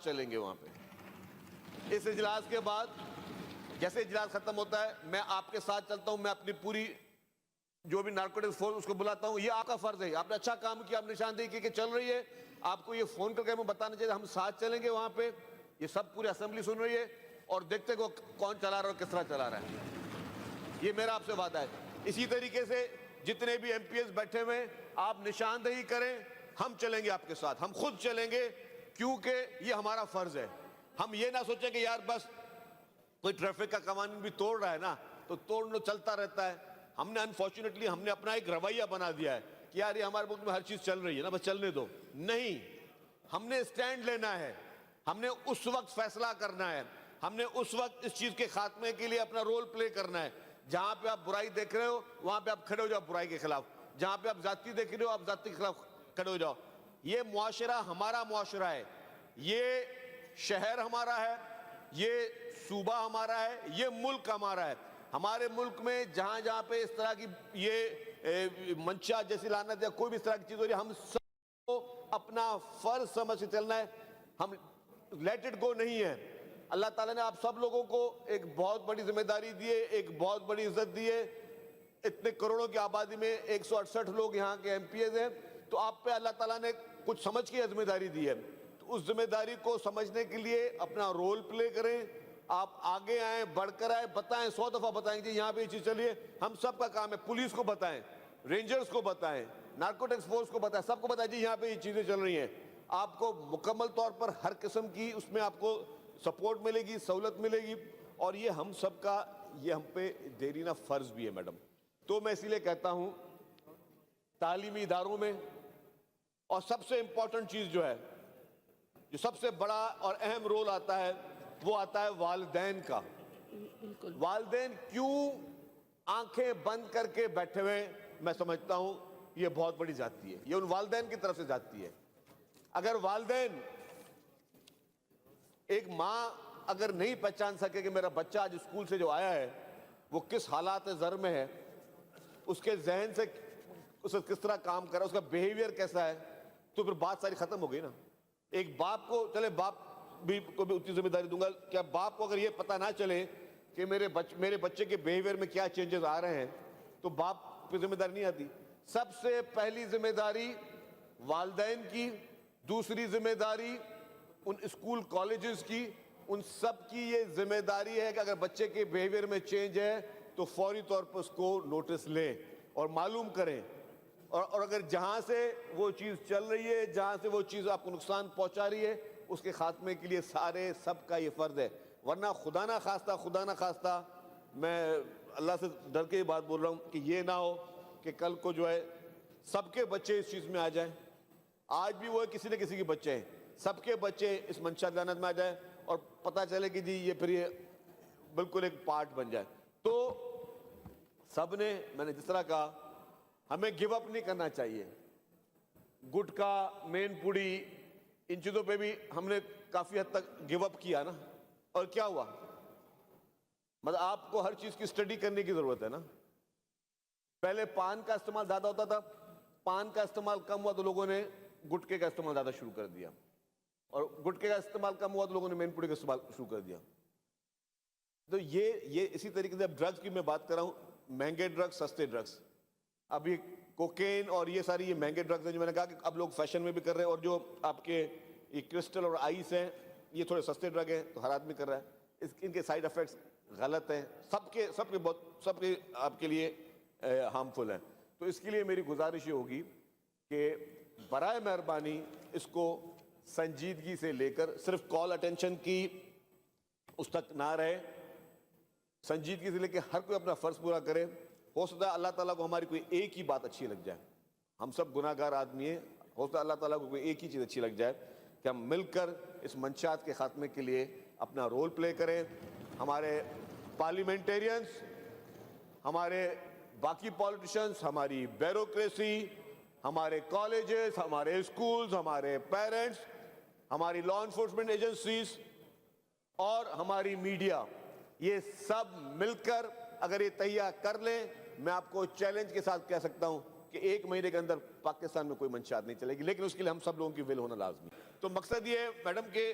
چلیں گے وہاں پہ۔ اس اجلاس کے بعد جیسے اجلاس ختم ہوتا ہے میں آپ کے ساتھ چلتا ہوں، میں اپنی پوری جو بھی نارکوٹکس فورس اس کو بلاتا ہوں، یہ آپ کا فرض ہے، آپ نے اچھا کام کیا، آپ نے نشاندہی کی کہ چل رہی ہے، آپ کو یہ فون کر کے ہمیں بتانا چاہیے ہم ساتھ چلیں گے وہاں پہ۔ یہ سب پوری اسمبلی سن رہی ہے اور دیکھتے کہ کون چلا رہا ہے اور کس طرح چلا رہا ہے، یہ میرا آپ سے وعدہ ہے۔ اسی طریقے سے جتنے بھی ایم پی ایس بیٹھے ہوئے آپ نشاندہی کریں، ہم چلیں گے آپ کے ساتھ، ہم خود چلیں گے، کیونکہ یہ ہمارا فرض ہے۔ ہم یہ نہ سوچیں کہ یار بس کوئی ٹریفک کا قوانین بھی توڑ رہا ہے نا تو توڑنا چلتا رہتا ہے۔ ہم نے انفارچونیٹلی ہم نے اپنا ایک رویہ بنا دیا ہے کہ یار یہ ہمارے ملک میں ہر چیز چل رہی ہے نا، بس چلنے دو، نہیں، ہم نے اسٹینڈ لینا ہے، ہم نے اس وقت فیصلہ کرنا ہے، ہم نے اس وقت اس چیز کے خاتمے کے لیے اپنا رول پلے کرنا ہے۔ جہاں پہ آپ برائی دیکھ رہے ہو وہاں پہ آپ کھڑے ہو جاؤ برائی کے خلاف، جہاں پہ آپ زیادتی دیکھ رہے ہو آپ زیادتی کے خلاف کھڑے ہو جاؤ۔ یہ معاشرہ ہمارا معاشرہ ہے، یہ شہر ہمارا ہے، یہ صوبہ ہمارا ہے، یہ ملک ہمارا ہے۔ ہمارے ملک میں جہاں جہاں پہ اس طرح کی یہ منشا جیسی لعنت یا کوئی بھی اس طرح کی چیز ہو رہی ہے، ہم سب کو اپنا فرض سمجھ کے چلنا ہے، ہم لیٹ اٹ گو نہیں ہے۔ اللہ تعالیٰ نے آپ سب لوگوں کو ایک بہت بڑی ذمہ داری دی ہے، ایک بہت بڑی عزت دی ہے۔ اتنے کروڑوں کی آبادی میں 168 لوگ یہاں کے ایم پی ایز ہیں، تو آپ پہ اللہ تعالیٰ نے کچھ سمجھ کے ذمہ داری دی ہے، تو اس ذمہ داری کو سمجھنے کے لیے اپنا رول پلے کریں، آپ آگے آئیں، بڑھ کر آئیں، بتائیں، 100 دفعہ بتائیں کہ یہاں پہ یہ چیز چلی ہے۔ ہم سب کا کام ہے، پولیس کو بتائیں، رینجرز کو بتائیں، نارکوٹکس فورس کو بتائیں، سب کو بتائیں جی یہاں پہ یہ چیزیں چل رہی ہیں۔ آپ کو مکمل طور پر ہر قسم کی اس میں آپ کو سپورٹ ملے گی، سہولت ملے گی، اور یہ ہم سب کا یہ ہم پہ دیرینہ فرض بھی ہے میڈم۔ تو میں اسی لیے کہتا ہوں تعلیمی اداروں میں، اور سب سے امپورٹنٹ چیز جو ہے، جو سب سے بڑا اور اہم رول آتا ہے وہ آتا ہے والدین کا۔ والدین کیوں آنکھیں بند کر کے بیٹھے ہوئے، میں سمجھتا ہوں یہ بہت بڑی زیادتی ہے، یہ ان والدین کی طرف سے زیادتی ہے۔ اگر والدین، ایک ماں اگر نہیں پہچان سکے کہ میرا بچہ آج اسکول سے جو آیا ہے وہ کس حالات زر میں ہے، اس کے ذہن سے اسے کس طرح کام کر رہا ہے، اس کا بیہیویئر کیسا ہے، تو پھر بات ساری ختم ہو گئی نا۔ ایک باپ کو، چلے باپ بھی کو بھی اتنی ذمہ داری دوں گا، کیا باپ کو اگر یہ پتہ نہ چلے کہ میرے بچے کے بیہیویئر میں کیا چینجز آ رہے ہیں تو باپ پہ ذمہ داری نہیں آتی۔ سب سے پہلی ذمہ داری والدین کی، دوسری ذمہ داری ان اسکول کالجز کی، ان سب کی یہ ذمہ داری ہے کہ اگر بچے کے بیہیویئر میں چینج ہے تو فوری طور پر اس کو نوٹس لیں اور معلوم کریں، اور اگر جہاں سے وہ چیز چل رہی ہے، جہاں سے وہ چیز آپ کو نقصان پہنچا رہی ہے، اس کے خاتمے کے لیے سارے سب کا یہ فرض ہے۔ ورنہ خدا نہ خواستہ میں اللہ سے ڈر کے یہ بات بول رہا ہوں کہ یہ نہ ہو کہ کل کو جو ہے سب کے بچے اس چیز میں آ جائیں۔ آج بھی وہ کسی نہ کسی کے بچے ہیں، سب کے بچے اس منشا لعنت میں آ جائیں اور پتہ چلے کہ جی یہ پھر یہ بالکل ایک پارٹ بن جائے۔ تو سب نے، میں نے جس طرح کہا، ہمیں گیو اپ نہیں کرنا چاہیے۔ گٹکا، مین پوڑی، ان چیزوں پہ بھی ہم نے کافی حد تک گیو اپ کیا نا، اور کیا ہوا؟ مطلب آپ کو ہر چیز کی اسٹڈی کرنے کی ضرورت ہے نا۔ پہلے پان کا استعمال زیادہ ہوتا تھا، پان کا استعمال کم ہوا تو لوگوں نے گٹکے کا استعمال زیادہ شروع کر دیا، اور گٹکے کا استعمال کم ہوا تو لوگوں نے مین پوڑی کا استعمال شروع کر دیا۔ تو یہ اسی طریقے سے اب ڈرگز کی میں بات کر رہا ہوں، مہنگے ڈرگز، سستے ڈرگز۔ اب یہ کوکین اور یہ ساری یہ مہنگے ڈرگز ہیں جو میں نے کہا کہ اب لوگ فیشن میں بھی کر رہے ہیں، اور جو آپ کے یہ کرسٹل اور آئس ہیں یہ تھوڑے سستے ڈرگ ہیں تو ہر آدمی کر رہا ہے۔ ان کے سائیڈ ایفیکٹس غلط ہیں، سب کے آپ کے لیے ہارمفل ہیں۔ تو اس کے لیے میری گزارش یہ ہوگی کہ برائے مہربانی اس کو سنجیدگی سے لے کر، صرف کال اٹینشن کی اس تک نہ رہے، سنجیدگی سے لے کے ہر کوئی اپنا فرض پورا کرے۔ ہو سکتا ہے اللہ تعالیٰ کو ہماری کوئی ایک ہی بات اچھی لگ جائے، ہم سب گناہ گار آدمی ہیں، ہو سکتا ہے اللہ تعالیٰ کو کوئی ایک ہی چیز اچھی لگ جائے کہ ہم مل کر اس منشیات کے خاتمے کے لیے اپنا رول پلے کریں۔ ہمارے پارلیمنٹیرینز، ہمارے باقی پالیٹیشنز، ہماری بیوروکریسی، ہمارے کالجز، ہمارے اسکولز، ہمارے پیرنٹس، ہماری لا انفورسمنٹ ایجنسیز اور ہماری میڈیا، یہ سب مل کر اگر یہ تہیہ کر لیں، میں آپ کو چیلنج کے ساتھ کہہ سکتا ہوں کہ 1 مہینے کے اندر پاکستان میں کوئی منشیات نہیں چلے گی، لیکن اس کے لیے ہم سب لوگوں کی ول ہونا لازمی۔ تو مقصد یہ ہے میڈم کہ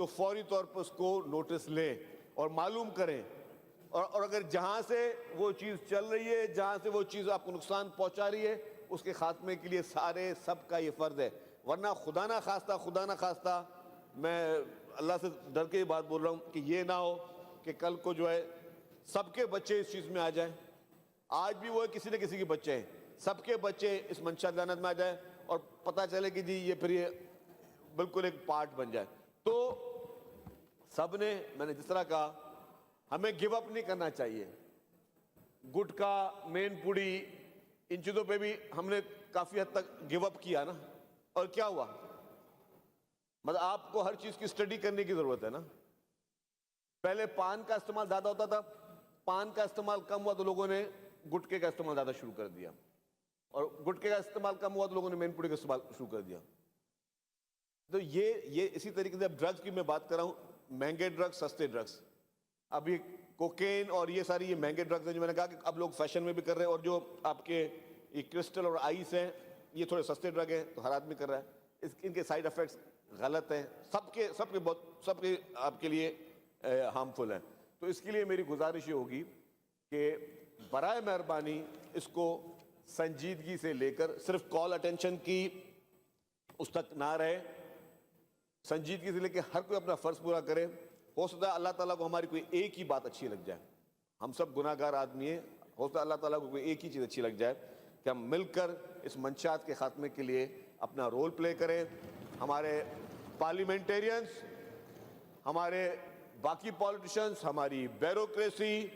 تو فوری طور پر اس کو نوٹس لیں اور معلوم کریں، اور اگر جہاں سے وہ چیز چل رہی ہے، جہاں سے وہ چیز آپ کو نقصان پہنچا رہی ہے، اس کے خاتمے کے لیے سب کا یہ فرض ہے. ورنہ خدا نہ خواستہ میں اللہ سے ڈر کے یہ بات بول رہا ہوں کہ یہ نہ ہو کہ کل کو جو ہے سب کے بچے اس چیز میں آ جائیں. آج بھی وہ کسی نہ کسی کے بچے ہیں، سب کے بچے اس منشا لعنت میں آ جائیں اور پتہ چلے کہ جی یہ پھر یہ بالکل ایک پارٹ بن جائے. تو سب نے، میں نے جس طرح کہا، ہمیں گیو اپ نہیں کرنا چاہیے. گٹکا، مین پوڑی، ان چیزوں پہ بھی ہم نے کافی حد تک گیو اپ کیا نا، اور کیا ہوا؟ مطلب آپ کو ہر چیز کی اسٹڈی کرنے کی ضرورت ہے نا. پہلے پان کا استعمال زیادہ ہوتا تھا، پان کا استعمال کم ہوا تو لوگوں نے گٹکے کا استعمال زیادہ شروع کر دیا، اور گٹکے کا استعمال کم ہوا تو لوگوں نے مین پوڑی کا استعمال شروع کر دیا. تو یہ اسی طریقے سے اب ڈرگز کی میں بات کر رہا ہوں، مہنگے ڈرگز، سستے ڈرگز. اب یہ کوکین اور یہ ساری یہ مہنگے ڈرگز ہیں جو میں نے کہا کہ اب لوگ فیشن میں بھی کر رہے ہیں، اور جو آپ کے یہ کرسٹل اور آئس ہیں یہ تھوڑے سستے ڈرگ ہیں تو ہر آدمی کر رہا ہے. ان کے سائیڈ ایفیکٹس غلط ہیں، سب کے آپ کے لیے ہارمفل ہیں. تو اس کے لیے میری گزارش یہ ہوگی کہ برائے مہربانی اس کو سنجیدگی سے لے کر، صرف کال اٹینشن کی اس تک نہ رہے، سنجیدگی سے لے کے ہر کوئی اپنا فرض پورا کرے. ہو سکتا ہے اللہ تعالیٰ کو ہماری کوئی ایک ہی بات اچھی لگ جائے، ہم سب گناہ گار آدمی ہیں، ہو سکتا ہے اللہ تعالیٰ کو کوئی ایک ہی چیز اچھی لگ جائے کہ ہم مل کر اس منشیات کے خاتمے کے لیے اپنا رول پلے کریں. ہمارے پارلیمنٹیرینز، ہمارے باقی پالیٹیشنز، ہماری بیوروکریسی،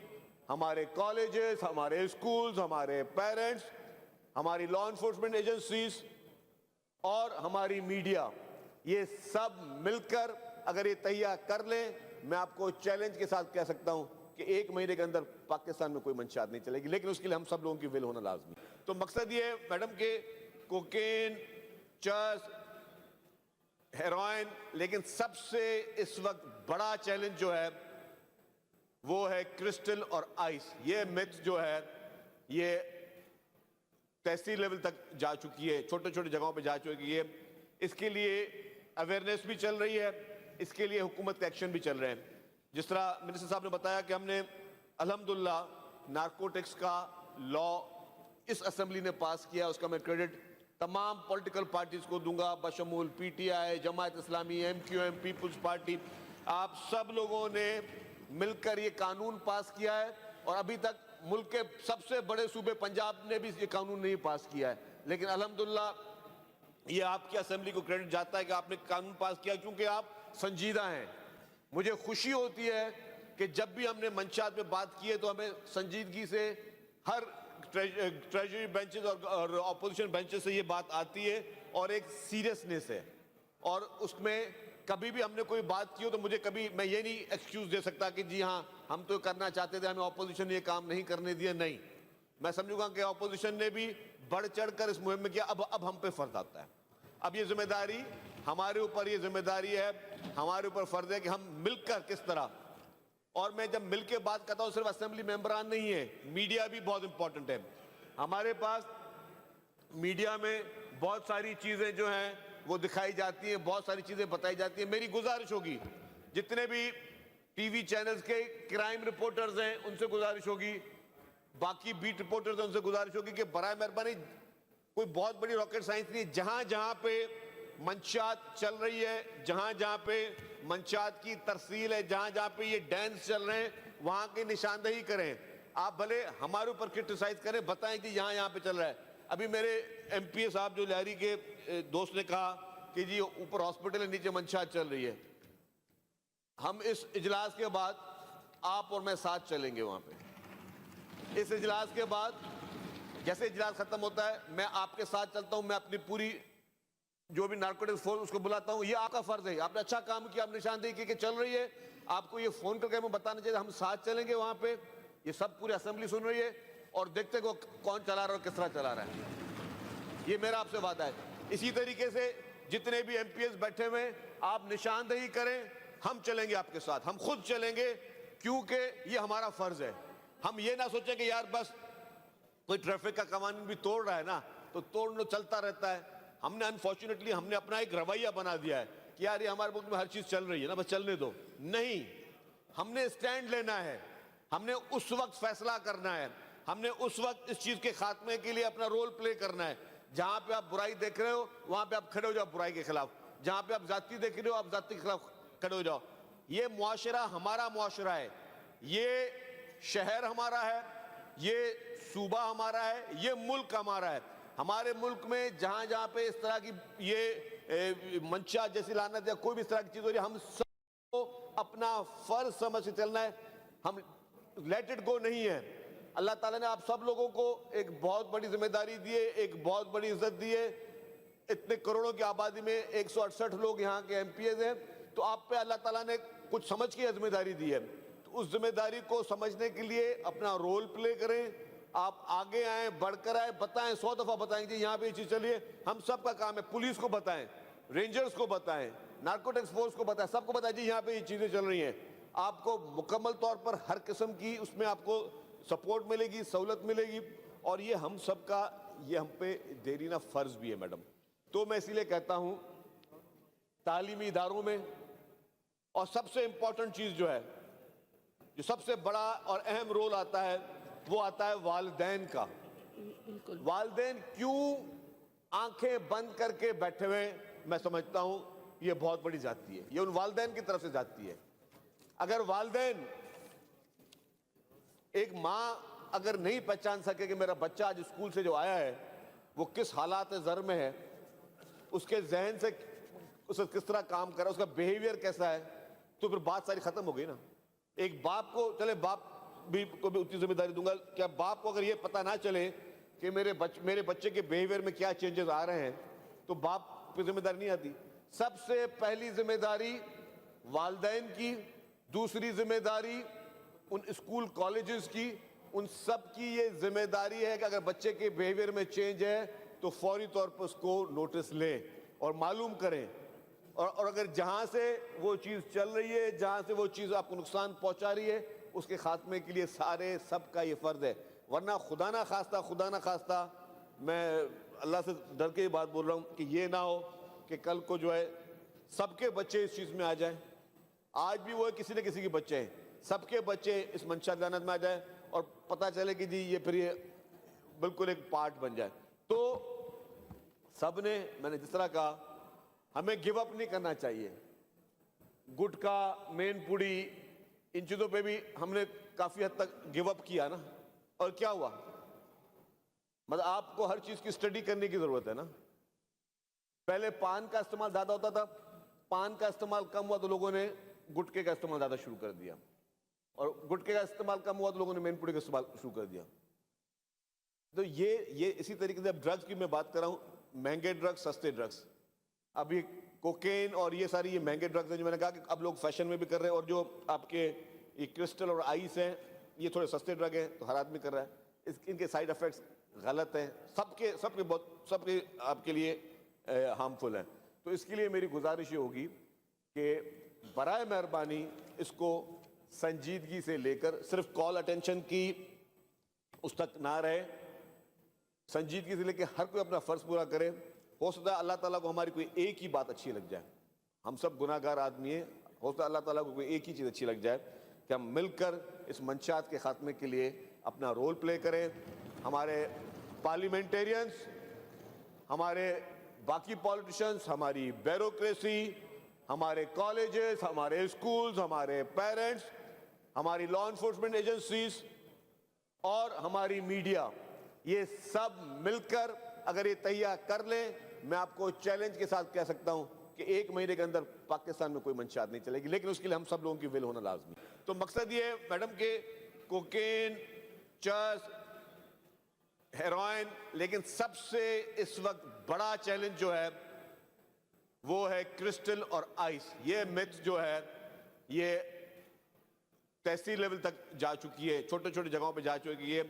ہمارے کالجز، ہمارے اسکولز، ہمارے پیرنٹس، ہماری لا انفورسمنٹ ایجنسیز اور ہماری میڈیا، یہ سب مل کر اگر یہ تہیہ کر لیں، میں آپ کو چیلنج کے ساتھ کہہ سکتا ہوں کہ 1 مہینے کے اندر پاکستان میں کوئی منشیات نہیں چلے گی. لیکن اس کے لیے ہم سب لوگوں کی ول ہونا لازمی. تو مقصد یہ ہے میڈم کہ کوکین، چرس، ہیروئن، لیکن سب سے اس وقت بڑا چیلنج جو ہے وہ ہے کرسٹل اور آئس. یہ متھ جو ہے یہ تحصیل لیول تک جا چکی ہے، چھوٹے چھوٹے جگہوں پہ جا چکی ہے. اس کے لیے اویئرنیس بھی چل رہی ہے، اس کے لیے حکومت کے ایکشن بھی چل رہے ہیں. جس طرح منسٹر صاحب نے بتایا کہ ہم نے الحمدللہ نارکوٹکس کا لا اس اسمبلی نے پاس کیا، اس کا میں کریڈٹ تمام پولیٹیکل پارٹیز کو دوں گا، بشمول P T I, Jamaat Islami, M Q M, Peoples Party. آپ سب لوگوں نے مل کر یہ قانون پاس کیا ہے، اور ابھی تک ملک کے سب سے بڑے صوبے پنجاب نے بھی یہ قانون نہیں پاس کیا ہے. لیکن الحمدللہ یہ آپ کی اسمبلی کو کریڈٹ جاتا ہے کہ آپ نے قانون پاس کیا، کیونکہ آپ سنجیدہ ہیں. مجھے خوشی ہوتی ہے کہ جب بھی ہم نے منشیات پہ بات کی ہے تو ہمیں سنجیدگی سے ہر ٹریجری بینچز اور اپوزیشن بینچز سے یہ بات آتی ہے، اور ایک سیریسنس ہے. اور اس میں کبھی بھی ہم نے کوئی بات کی ہو تو میں یہ نہیں ایکسکیوز دے سکتا کہ جی ہاں ہم تو کرنا چاہتے تھے، ہمیں اپوزیشن نے یہ کام نہیں کرنے دیا. نہیں، میں سمجھوں گا کہ اپوزیشن نے بھی بڑھ چڑھ کر اس مہم میں کیا. اب ہم پہ فرض آتا ہے، اب یہ ذمہ داری ہمارے اوپر، یہ ذمہ داری ہے ہمارے اوپر، فرض ہے کہ ہم مل کر کس طرح. اور میں جب مل کے بات کرتا ہوں صرف اسمبلی ممبران نہیں ہے، میڈیا بھی بہت امپورٹنٹ ہے. ہمارے پاس میڈیا میں بہت ساری چیزیں جو ہیں وہ دکھائی جاتی ہیں، بہت ساری چیزیں بتائی جاتی ہیں. میری گزارش ہوگی جتنے بھی ٹی وی چینلز کے کرائم رپورٹرز ہیں ان سے گزارش ہوگی، باقی بیٹ رپورٹرز ہیں ان سے گزارش ہوگی کہ برائے مہربانی کوئی بہت بڑی راکٹ سائنس نہیں، جہاں جہاں پہ منشیات چل رہی ہے، جہاں جہاں پہ منشیات کی ترسیل ہے، جہاں جہاں پہ یہ ڈینس چل رہے ہیں، وہاں کی نشاندہی کریں. آپ بھلے ہمارے اوپر کرٹیسائز کریں، بتائیں کہ یہاں پہ چل رہا ہے. ابھی میرے ایم پی اے صاحب جو لہری کے دوست نے کہا کہ جی اوپر ہاسپٹل ہے، نیچے منشیات چل رہی ہے. ہم اس اجلاس کے بعد آپ اور میں ساتھ چلیں گے وہاں پہ. اس اجلاس کے بعد جیسے اجلاس ختم ہوتا ہے میں آپ کے ساتھ چلتا ہوں، میں اپنی پوری جو بھی نارکوٹکس فورس اس کو بلاتا ہوں. یہ آپ کا فرض ہے، آپ نے اچھا کام کیا، آپ نشاندہی کی کہ چل رہی ہے. آپ کو یہ فون کر کے ہمیں بتانا چاہیے، ہم ساتھ چلیں گے وہاں پہ. یہ سب پوری اسمبلی سن رہی ہے اور دیکھتے کہ کون چلا رہا ہے اور کس طرح چلا رہا ہے. یہ میرا آپ سے وعدہ ہے. اسی طریقے سے جتنے بھی ایم پی ایس بیٹھے ہوئے آپ نشاندہی کریں، ہم چلیں گے آپ کے ساتھ، ہم خود چلیں گے، کیونکہ یہ ہمارا فرض ہے. ہم یہ نہ سوچیں کہ یار بس کوئی ٹریفک کا قوانین بھی توڑ رہا ہے نا تو توڑنا چلتا رہتا ہے. ہم نے انفارچونیٹلی ہم نے اپنا ایک رویہ بنا دیا ہے کہ یار یہ ہمارے ملک میں ہر چیز چل رہی ہے نا، بس چلنے دو. نہیں، ہم نے سٹینڈ لینا ہے، ہم نے اس وقت فیصلہ کرنا ہے، ہم نے اس وقت اس چیز کے خاتمے کے لیے اپنا رول پلے کرنا ہے. جہاں پہ آپ برائی دیکھ رہے ہو وہاں پہ آپ کھڑے ہو جاؤ برائی کے خلاف، جہاں پہ آپ ذاتی دیکھ رہے ہو آپ ذاتی کے خلاف کھڑے ہو جاؤ. یہ معاشرہ ہمارا معاشرہ ہے، یہ شہر ہمارا ہے، یہ صوبہ ہمارا ہے، یہ ملک ہمارا ہے. ہمارے ملک میں جہاں جہاں پہ اس طرح کی یہ منشا جیسی لعنت یا کوئی بھی اس طرح کی چیز ہو رہی ہے، ہم سب کو اپنا فرض سمجھ کے چلنا ہے. ہم لیٹ اٹ گو نہیں ہے. اللہ تعالیٰ نے آپ سب لوگوں کو ایک بہت بڑی ذمہ داری دی ہے، ایک بہت بڑی عزت دی ہے. اتنے کروڑوں کی آبادی میں 168 لوگ یہاں کے ایم پی ایز ہیں، تو آپ پہ اللہ تعالیٰ نے کچھ سمجھ کے ذمہ داری دی ہے. تو اس ذمہ داری کو سمجھنے کے لیے اپنا رول پلے کریں. آپ آگے آئیں، بڑھ کر آئیں، بتائیں، 100 دفعہ بتائیں کہ یہاں پہ یہ چیز چلی ہے. ہم سب کا کام ہے، پولیس کو بتائیں، رینجرز کو بتائیں، نارکوٹکس فورس کو بتائیں، سب کو بتائیں جی یہاں پہ یہ چیزیں چل رہی ہیں. آپ کو مکمل طور پر ہر قسم کی اس میں آپ کو سپورٹ ملے گی، سہولت ملے گی. اور یہ ہم سب کا یہ ہم پہ دیرینہ فرض بھی ہے میڈم. تو میں اسی لیے کہتا ہوں تعلیمی اداروں میں، اور سب سے امپورٹنٹ چیز جو ہے، جو سب سے بڑا اور اہم رول آتا ہے، وہ آتا ہے والدین کا. والدین کیوں آنکھیں بند کر کے بیٹھے ہوئے؟ میں سمجھتا ہوں یہ بہت بڑی زیادتی ہے، یہ ان والدین کی طرف سے زیادتی ہے. اگر والدین، ایک ماں اگر نہیں پہچان سکے کہ میرا بچہ آج اسکول سے جو آیا ہے وہ کس حالات زر میں ہے، اس کے ذہن سے اسے کس طرح کام کر رہا ہے، اس کا بیہیویئر کیسا ہے، تو پھر بات ساری ختم ہو گئی نا. ایک باپ کو، چلے باپ کو بھی اتنی ذمہ داری دوں گا، کیا باپ کو اگر یہ پتہ نہ چلے کہ میرے بچے کے بیہیویئر میں کیا چینجز آ رہے ہیں، تو باپ پہ ذمہ داری نہیں آتی. سب سے پہلی ذمہ داری والدین کی، دوسری ذمہ داری ان اسکول کالجز کی. ان سب کی یہ ذمہ داری ہے کہ اگر بچے کے بیہیویئر میں چینج ہے تو فوری طور پر اس کو نوٹس لیں اور معلوم کریں. اور اگر جہاں سے وہ چیز چل رہی ہے، جہاں سے وہ چیز آپ کو نقصان پہنچا رہی ہے، اس کے خاتمے کے لیے سب کا یہ فرض ہے. ورنہ خدا نہ خواستہ میں اللہ سے ڈر کے یہ بات بول رہا ہوں کہ یہ نہ ہو کہ کل کو جو ہے سب کے بچے اس چیز میں آ جائیں. آج بھی وہ کسی نہ کسی کے بچے ہیں، سب کے بچے اس منشا لعنت میں آ جائیں اور پتہ چلے کہ جی یہ پھر یہ بالکل ایک پارٹ بن جائے. تو سب نے، میں نے جس طرح کہا، ہمیں گیو اپ نہیں کرنا چاہیے. گٹکا، مین پوڑی، ان چیزوں پہ بھی ہم نے کافی حد تک گیو اپ کیا نا. اور کیا ہوا؟ مطلب آپ کو ہر چیز کی اسٹڈی کرنے کی ضرورت ہے نا. پہلے پان کا استعمال زیادہ ہوتا تھا، پان کا استعمال کم ہوا تو لوگوں نے گٹکے کا استعمال زیادہ شروع کر دیا، اور گٹکے کا استعمال کم ہوا تو لوگوں نے مین پوڑی کا استعمال شروع کر دیا. تو یہ اسی طریقے سے اب ڈرگز کی میں بات کر رہا ہوں، مہنگے ڈرگز، سستے ڈرگز. اب یہ کوکین اور یہ ساری یہ مہنگے ڈرگز ہیں جو میں نے کہا کہ اب لوگ فیشن میں بھی کر رہے ہیں. اور جو آپ کے یہ کرسٹل اور آئس ہیں، یہ تھوڑے سستے ڈرگ ہیں تو ہر آدمی کر رہا ہے. ان کے سائیڈ ایفیکٹس غلط ہیں، سب کے آپ کے لیے ہارمفل ہیں. تو اس کے لیے میری گزارش یہ ہوگی کہ برائے مہربانی اس کو سنجیدگی سے لے کر، صرف کال اٹینشن کی اس تک نہ رہے، سنجیدگی سے لے کے ہر کوئی اپنا فرض پورا کرے. ہو سکتا ہے اللہ تعالیٰ کو ہماری کوئی ایک ہی بات اچھی لگ جائے، ہم سب گناہ گار آدمی ہیں، ہو سکتا ہے اللہ تعالیٰ کو کوئی ایک ہی چیز اچھی لگ جائے کہ ہم مل کر اس منشیات کے خاتمے کے لیے اپنا رول پلے کریں. ہمارے پارلیمنٹیرینز، ہمارے باقی پالیٹیشنز، ہماری بیوروکریسی، ہمارے کالجز، ہمارے اسکولز، ہمارے پیرنٹس، ہماری لا انفورسمنٹ ایجنسیز اور ہماری میڈیا، یہ سب مل کر اگر یہ تہیہ کر لیں، میں آپ کو چیلنج کے ساتھ کہہ سکتا ہوں کہ 1 مہینے کے اندر پاکستان میں کوئی منشیات نہیں چلے گی. لیکن اس کے لیے ہم سب لوگوں کی ول ہونا لازمی. تو مقصد یہ ہے میڈم کہ کوکین، چرس، ہیروئن، لیکن سب سے اس وقت بڑا چیلنج جو ہے وہ ہے کرسٹل اور آئس. یہ میتھ جو ہے یہ تحصیل لیول تک جا چکی ہے، چھوٹے چھوٹے جگہوں پہ جا چکی ہے.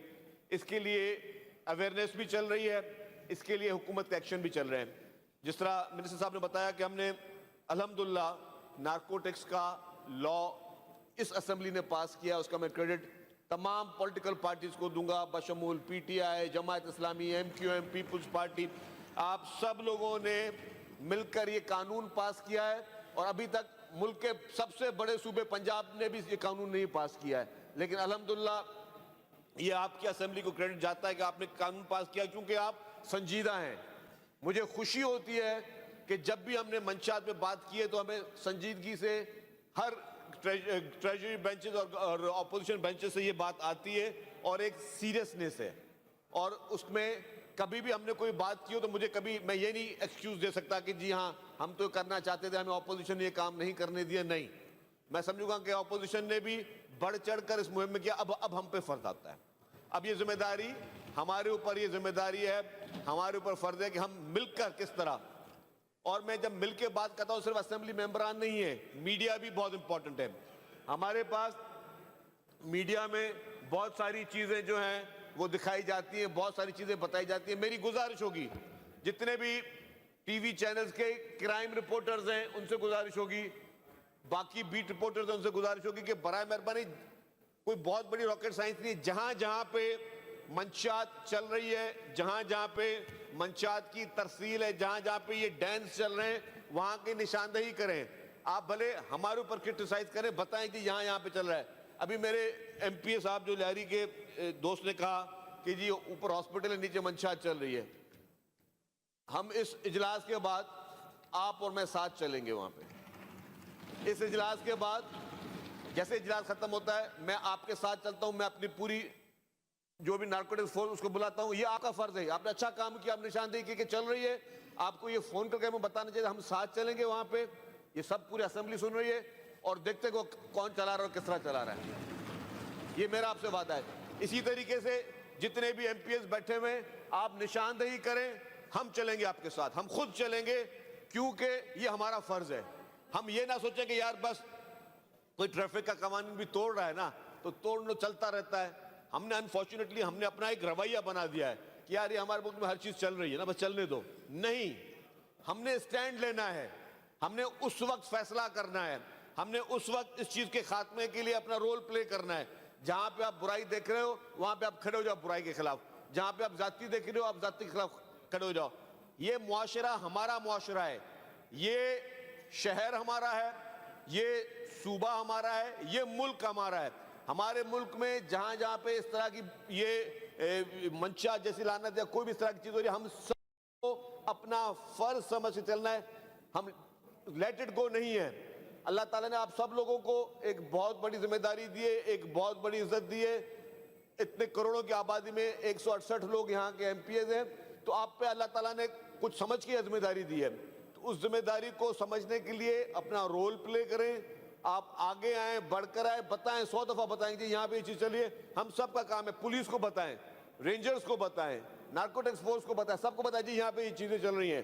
اس کے لیے اویئرنیس بھی چل رہی ہے، اس کے لیے حکومت کے ایکشن بھی چل رہے ہیں. جس طرح منسٹر صاحب نے بتایا کہ ہم نے الحمدللہ نارکوٹکس کا لا اس اسمبلی نے پاس کیا، اس کا میں کریڈٹ تمام پولیٹیکل پارٹیز کو دوں گا، بشمول P T I, Jamaat Islami, M Q M, Peoples Party. آپ سب لوگوں نے مل کر یہ قانون پاس کیا ہے اور ابھی تک ملک کے سب سے بڑے صوبے پنجاب نے بھی یہ قانون نہیں پاس کیا ہے، لیکن الحمدللہ یہ آپ کی اسمبلی کو کریڈٹ جاتا ہے کہ آپ نے قانون پاس کیا کیونکہ آپ سنجیدہ ہیں۔ مجھے خوشی ہوتی ہے کہ جب بھی ہم نے منشیات پہ بات کی ہے تو ہمیں سنجیدگی سے ہر ٹریجری بینچز اور اپوزیشن بینچز سے یہ بات آتی ہے اور ایک سیریسنس ہے، اور اس میں کبھی بھی ہم نے کوئی بات کی ہو تو مجھے کبھی میں یہ نہیں ایکسکیوز دے سکتا کہ جی ہاں ہم تو کرنا چاہتے تھے، ہمیں اپوزیشن نے یہ کام نہیں کرنے دیا، نہیں، میں سمجھوں گا کہ اپوزیشن نے بھی بڑھ چڑھ کر اس مہم میں کیا، اب ہم پہ فرض آتا ہے، اب یہ ذمہ داری ہمارے اوپر، یہ ذمہ داری ہے ہمارے اوپر، فرض ہے کہ ہم مل کر کس طرح، اور میں جب مل کے بات کرتا ہوں صرف اسمبلی ممبران نہیں ہے، میڈیا بھی بہت امپورٹنٹ ہے۔ ہمارے پاس میڈیا میں بہت ساری چیزیں جو ہیں وہ دکھائی جاتی ہیں، بہت ساری چیزیں بتائی جاتی ہیں۔ میری گزارش ہوگی جتنے بھی ٹی وی چینلز کے کرائم رپورٹرز ہیں ان سے گزارش ہوگی، باقی بیٹ رپورٹرز ہیں ان سے گزارش ہوگی کہ برائے مہربانی کوئی بہت بڑی راکٹ سائنس نہیں، جہاں جہاں پہ منشیات چل رہی ہے، جہاں جہاں پہ منشیات کی ترسیل ہے، جہاں جہاں پہ یہ ڈینس چل رہے ہیں وہاں کی نشاندہی کریں۔ آپ بھلے ہمارے اوپر کرٹیسائز کریں، بتائیں کہ یہاں پہ چل رہا ہے۔ ابھی میرے ایم پی اے صاحب جو لہری کے دوست نے کہا کہ جی اوپر ہاسپٹل ہے نیچے منشیات چل رہی ہے، ہم اس اجلاس کے بعد آپ اور میں ساتھ چلیں گے وہاں پہ۔ اس اجلاس کے بعد جیسے اجلاس ختم ہوتا ہے میں آپ کے ساتھ چلتا ہوں، میں اپنی پوری جو بھی نارکوٹکس فورس اس کو بلاتا ہوں، یہ آپ کا فرض ہے، آپ نے اچھا کام کیا، آپ نشاندہی کی کہ چل رہی ہے، آپ کو یہ فون کر کے ہمیں بتانا چاہیے، ہم ساتھ چلیں گے وہاں پہ۔ یہ سب پوری اسمبلی سن رہی ہے اور دیکھتے کہ کون چلا رہا ہے اور کس طرح چلا رہا ہے، یہ میرا آپ سے وعدہ ہے۔ اسی طریقے سے جتنے بھی ایم پی ایس بیٹھے ہوئے آپ نشاندہی کریں، ہم چلیں گے آپ کے ساتھ، ہم خود چلیں گے کیونکہ یہ ہمارا فرض ہے۔ ہم یہ نہ سوچیں کہ یار بس کوئی ٹریفک کا قوانین بھی توڑ رہا ہے نا تو توڑنا چلتا رہتا ہے۔ ہم نے انفارچونیٹلی ہم نے اپنا ایک رویہ بنا دیا ہے کہ یار یہ ہمارے ملک میں ہر چیز چل رہی ہے نا بس چلنے دو، نہیں، ہم نے اسٹینڈ لینا ہے، ہم نے اس وقت فیصلہ کرنا ہے، ہم نے اس وقت اس چیز کے خاتمے کے لیے اپنا رول پلے کرنا ہے۔ جہاں پہ آپ برائی دیکھ رہے ہو وہاں پہ آپ کھڑے ہو جاؤ برائی کے خلاف، جہاں پہ آپ ذاتی دیکھ رہے ہو آپ ذاتی کے خلاف کھڑے ہو جاؤ۔ یہ معاشرہ ہمارا معاشرہ ہے، یہ شہر ہمارا ہے، یہ صوبہ ہمارا ہے، یہ ملک ہمارا ہے۔ ہمارے ملک میں جہاں جہاں پہ اس طرح کی یہ منشیات جیسی لعنت یا کوئی بھی اس طرح کی چیز ہو رہی ہے، ہم سب کو اپنا فرض سمجھ کے چلنا ہے، ہم لیٹ اٹ گو نہیں ہے۔ اللہ تعالیٰ نے آپ سب لوگوں کو ایک بہت بڑی ذمہ داری دی ہے، ایک بہت بڑی عزت دی ہے۔ اتنے کروڑوں کی آبادی میں 168 لوگ یہاں کے ایم پی ایز ہیں، تو آپ پہ اللہ تعالیٰ نے کچھ سمجھ کے ذمہ داری دی ہے، تو اس ذمہ داری کو سمجھنے کے لیے اپنا رول پلے کریں، آپ آگے آئیں، بڑھ کر آئیں، بتائیں، 100 دفعہ بتائیں کہ یہاں پہ یہ چیز چل رہی ہے۔ ہم سب کا کام ہے، پولیس کو بتائیں، رینجرز کو بتائیں، نارکوٹکس فورس کو بتائیں، سب کو بتائیں جی یہاں پہ یہ چیزیں چل رہی ہیں۔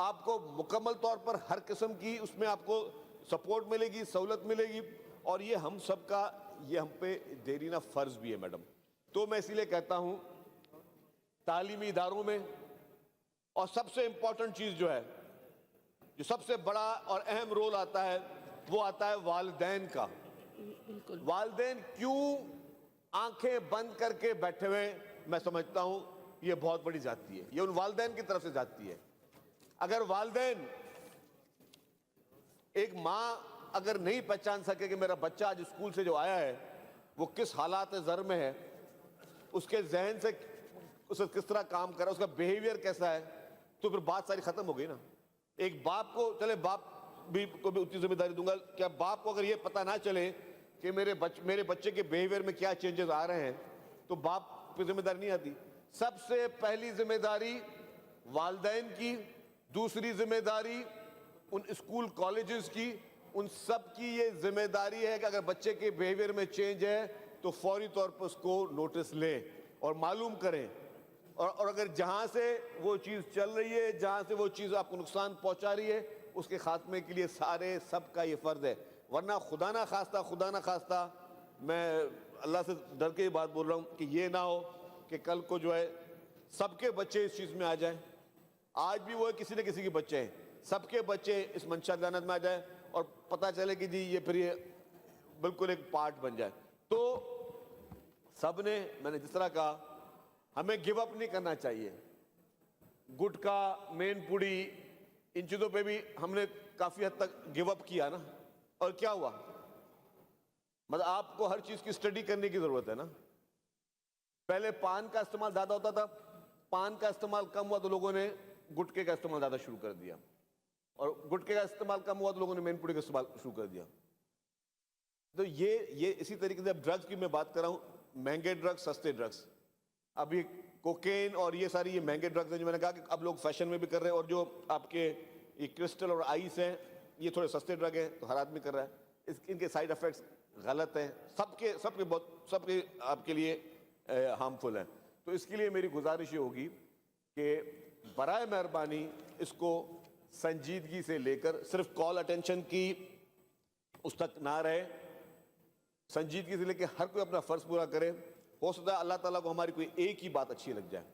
آپ کو مکمل طور پر ہر قسم کی اس میں آپ کو سپورٹ ملے گی، سہولت ملے گی، اور یہ ہم سب کا یہ ہم پہ دیرینہ فرض بھی ہے میڈم۔ تو میں اسی لیے کہتا ہوں تعلیمی اداروں میں، اور سب سے امپورٹنٹ چیز جو ہے، جو سب سے بڑا اور اہم رول آتا ہے وہ آتا ہے والدین کا۔ والدین کیوں آنکھیں بند کر کے بیٹھے ہوئے، میں سمجھتا ہوں یہ بہت بڑی زیادتی ہے، یہ ان والدین کی طرف سے زیادتی ہے۔ اگر والدین، ایک ماں اگر نہیں پہچان سکے کہ میرا بچہ آج اسکول سے جو آیا ہے وہ کس حالات زر میں ہے، اس کے ذہن سے اسے کس طرح کام کر رہا ہے، اس کا بیہیویئر کیسا ہے، تو پھر بات ساری ختم ہو گئی نا۔ ایک باپ کو، چلے باپ بھی کو بھی اتنی ذمہ داری دوں گا، کیا باپ کو اگر یہ پتہ نہ چلے کہ میرے بچے کے بیہیویئر میں کیا چینجز آ رہے ہیں تو باپ پہ ذمہ داری نہیں آتی۔ سب سے پہلی ذمہ داری والدین کی، دوسری ذمہ داری ان اسکول کالجز کی، ان سب کی یہ ذمہ داری ہے کہ اگر بچے کے بیہیویئر میں چینج ہے تو فوری طور پر اس کو نوٹس لیں اور معلوم کریں، اور اگر جہاں سے وہ چیز چل رہی ہے، جہاں سے وہ چیز آپ کو نقصان پہنچا رہی ہے، اس کے خاتمے کے لیے سارے سب کا یہ فرض ہے۔ ورنہ خدا نہ خواستہ میں اللہ سے ڈر کے یہ بات بول رہا ہوں کہ یہ نہ ہو کہ کل کو جو ہے سب کے بچے اس چیز میں آ جائیں۔ آج بھی وہ کسی نہ کسی کے بچے ہیں، سب کے بچے اس منشیات لعنت میں آ جائیں اور پتہ چلے کہ جی یہ پھر یہ بالکل ایک پارٹ بن جائے۔ تو سب نے، میں نے جس طرح کہا، ہمیں گیو اپ نہیں کرنا چاہیے۔ گٹکا، مین پوڑی، ان چیزوں پہ بھی ہم نے کافی حد تک گیو اپ کیا نا, اور کیا ہوا, مطلب آپ کو ہر چیز کی اسٹڈی کرنے کی ضرورت ہے نا. پہلے پان کا استعمال زیادہ ہوتا تھا, پان کا استعمال کم ہوا تو لوگوں نے گٹکے کا استعمال زیادہ شروع کر دیا, اور گٹکے کا استعمال کم ہوا تو لوگوں نے مین پوڑی کا استعمال شروع کر دیا. تو یہ اسی طریقے سے اب ڈرگز کی میں بات کر رہا ہوں, مہنگے ڈرگز, سستے ڈرگز. اب یہ کوکین اور یہ ساری یہ مہنگے ڈرگز ہیں جو میں نے کہا کہ اب لوگ فیشن میں بھی کر رہے ہیں, اور جو آپ کے یہ کرسٹل اور آئس ہیں یہ تھوڑے سستے ڈرگ ہیں تو ہر آدمی کر رہا ہے. ان کے سائیڈ افیکٹس غلط ہیں, سب کے آپ کے لیے ہارمفل ہیں. تو اس کے لیے میری گزارش یہ ہوگی کہ برائے مہربانی اس کو سنجیدگی سے لے کر صرف کال اٹینشن کی اس تک نہ رہے, سنجیدگی سے لے کے ہر کوئی اپنا فرض پورا کرے. ہو سکتا ہے اللہ تعالیٰ کو ہماری کوئی ایک ہی بات اچھی لگ جائے,